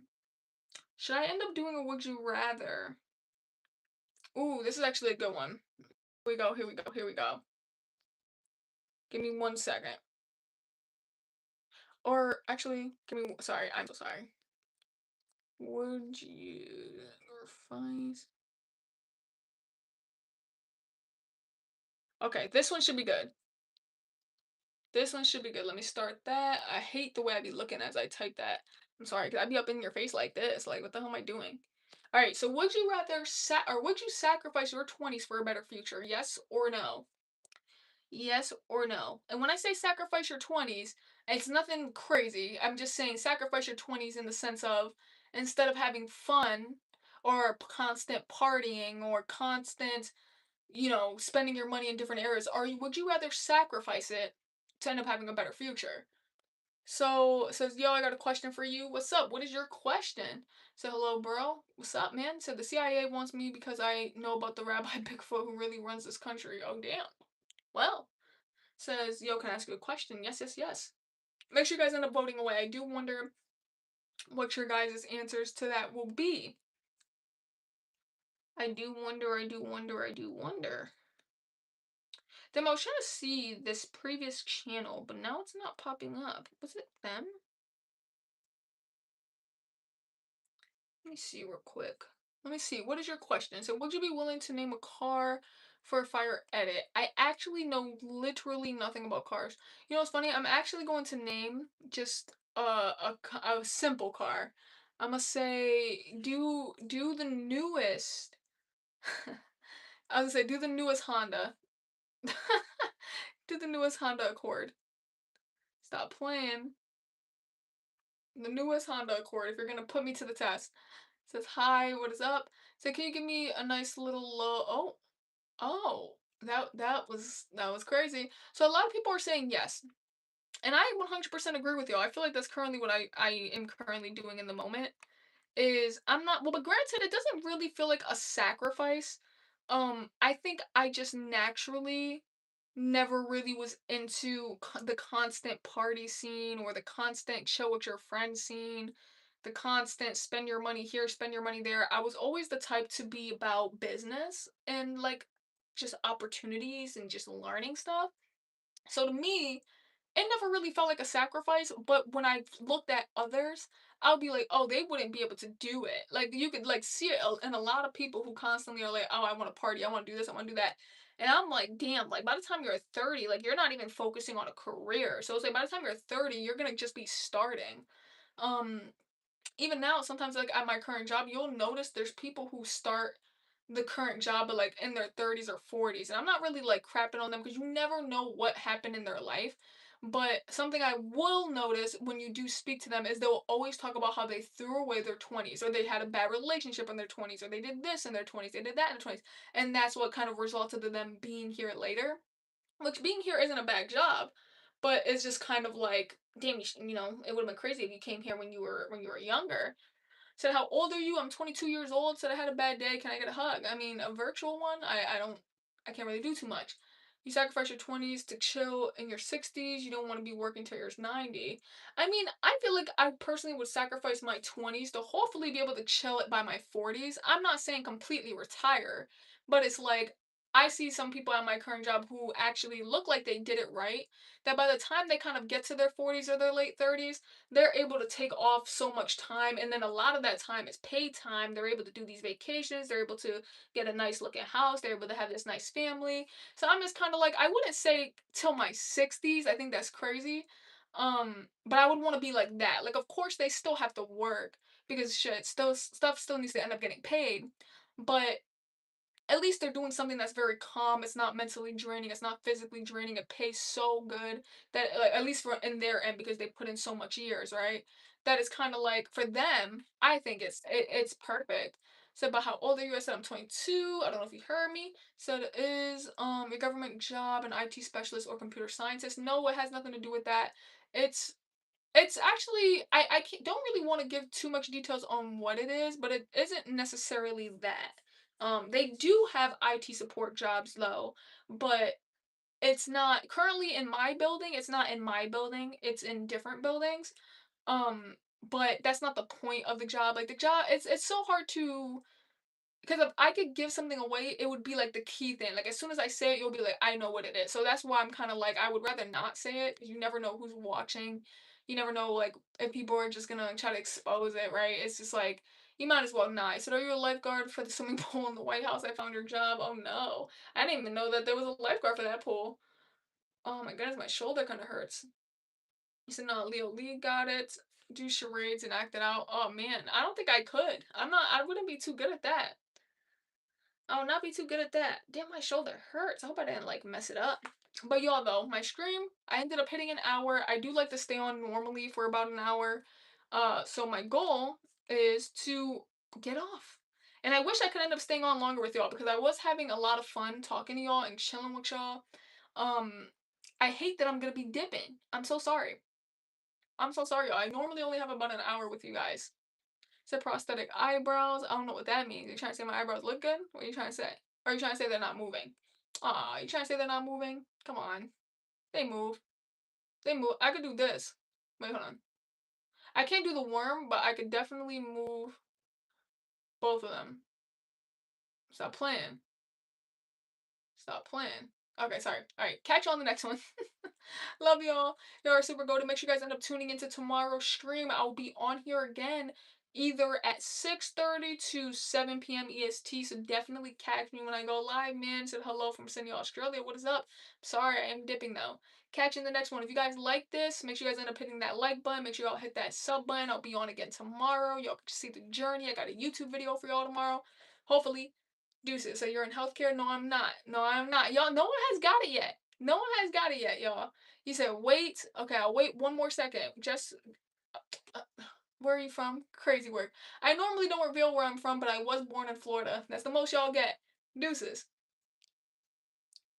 Should I end up doing a would you rather? Ooh, this is actually a good one. Here we go, here we go, here we go. Give me 1 second. Or actually, sorry, I'm so sorry. Would you sacrifice? Okay, this one should be good. This one should be good. Let me start that. I hate the way I be looking as I type that. I'm sorry, because I be up in your face like this. Like, what the hell am I doing? All right, so would you rather or would you sacrifice your 20s for a better future? Yes or no? Yes or no? And when I say sacrifice your 20s, it's nothing crazy. I'm just saying sacrifice your 20s in the sense of instead of having fun or constant partying or constant, spending your money in different areas, would you rather sacrifice it to end up having a better future? So it says, yo, I got a question for you. What's up? What is your question? So hello, bro. What's up, man? So the CIA wants me because I know about the Rabbi Bigfoot who really runs this country. Oh damn. Well, says, yo, can I ask you a question? Yes, yes, yes. Make sure you guys end up voting away. I do wonder what your guys' answers to that will be. I do wonder, I do wonder, I do wonder. Then I was trying to see this previous channel, but now it's not popping up. Was it them? Let me see real quick. Let me see. What is your question? So, would you be willing to name a car for a fire edit? I actually know literally nothing about cars. You know what's funny? I'm actually going to name just a simple car. I'm gonna say do the newest. I was gonna say do the newest Honda. Do the newest Honda Accord. Stop playing. The newest Honda Accord. If you're gonna put me to the test. Says hi. What is up? So can you give me a nice little oh. Oh, that was crazy. So a lot of people are saying yes, and I 100% agree with you. I feel like that's currently what I am currently doing in the moment. Is I'm not well, but granted, it doesn't really feel like a sacrifice. I think I just naturally never really was into the constant party scene or the constant chill with your friends scene, the constant spend your money here, spend your money there. I was always the type to be about business and like just opportunities and just learning stuff. So to me, it never really felt like a sacrifice, but when I looked at others, I'll be like, oh, they wouldn't be able to do it. Like you could like see it in a lot of people who constantly are like, oh, I want to party, I want to do this, I want to do that. And I'm like, damn, like by the time you're 30, like you're not even focusing on a career. So it's like by the time you're 30, you're gonna just be starting. Um, Even now, sometimes like at my current job, you'll notice there's people who start the current job but like in their 30s or 40s. And I'm not really like crapping on them because you never know what happened in their life. But something I will notice when you do speak to them is they'll always talk about how they threw away their 20s or they had a bad relationship in their 20s or they did this in their 20s, they did that in their 20s. And that's what kind of resulted in them being here later. Which being here isn't a bad job, but it's just kind of like, damn, it would have been crazy if you came here when you were younger. Said, how old are you? I'm 22 years old. Said I had a bad day. Can I get a hug? I mean, a virtual one. I can't really do too much. You sacrifice your 20s to chill in your 60s. You don't want to be working till you're 90. I mean, I feel like I personally would sacrifice my 20s to hopefully be able to chill it by my 40s. I'm not saying completely retire, but it's like I see some people at my current job who actually look like they did it right. That by the time they kind of get to their 40s or their late 30s, they're able to take off so much time, and then a lot of that time is paid time. They're able to do these vacations, they're able to get a nice looking house, they're able to have this nice family. So I'm just kind of like, I wouldn't say till my 60s. I think that's crazy. But I would want to be like that. Like of course they still have to work because shit still stuff still needs to end up getting paid. But at least they're doing something that's very calm. It's not mentally draining. It's not physically draining. It pays so good that, like, at least for in their end, because they put in so much years, right? That is kind of like for them. I think it's perfect. So, about how old are you? I said I'm 22. I don't know if you heard me. So it is your government job, an IT specialist or computer scientist. No, it has nothing to do with that. It's it's actually I don't really want to give too much details on what it is, but it isn't necessarily that. They do have IT support jobs though, but it's not currently in my building. It's not in my building. It's in different buildings. But that's not the point of the job. Like the job, it's so hard to because if I could give something away, it would be like the key thing. Like as soon as I say it, you'll be like, I know what it is. So that's why I'm kind of like, I would rather not say it because you never know who's watching. You never know like if people are just gonna try to expose it, right? It's just like you might as well not. So are you a lifeguard for the swimming pool in the White House? I found your job. Oh no, I didn't even know that there was a lifeguard for that pool. Oh my goodness, my shoulder kind of hurts. You said no, Leo Lee got it. Do charades and act it out. Oh man, I don't think I could. I wouldn't be too good at that. I would not be too good at that. Damn, my shoulder hurts. I hope I didn't like mess it up. But y'all though, my stream, I ended up hitting an hour. I do like to stay on normally for about an hour. So my goal is to get off. And I wish I could end up staying on longer with y'all because I was having a lot of fun talking to y'all and chilling with y'all. Um, I hate that I'm gonna be dipping. I'm so sorry. I'm so sorry, y'all. I normally only have about an hour with you guys. Said prosthetic eyebrows. I don't know what that means. You trying to say my eyebrows look good? What are you trying to say? Or are you trying to say they're not moving? Aw, you trying to say they're not moving? Come on. They move. They move. I could do this. Wait, hold on. I can't do the worm, but I could definitely move both of them. Stop playing. Stop playing. Okay, sorry. Alright, catch you on the next one. Love y'all. Y'all are super gold. Make sure you guys end up tuning into tomorrow's stream. I'll be on here again either at 6:30 to 7 p.m. EST. So definitely catch me when I go live, man. Said hello from Sydney, Australia. What is up? Sorry, I am dipping though. Catch you in the next one. If you guys like this, make sure you guys end up hitting that like button. Make sure y'all hit that sub button. I'll be on again tomorrow. Y'all can see the journey. I got a YouTube video for y'all tomorrow. Hopefully. Deuces. So you're in healthcare? No, I'm not. No, I'm not. Y'all, no one has got it yet. No one has got it yet, y'all. He said, wait. Okay, I'll wait one more second. Just, uh, where are you from? Crazy work. I normally don't reveal where I'm from, but I was born in Florida. That's the most y'all get. Deuces.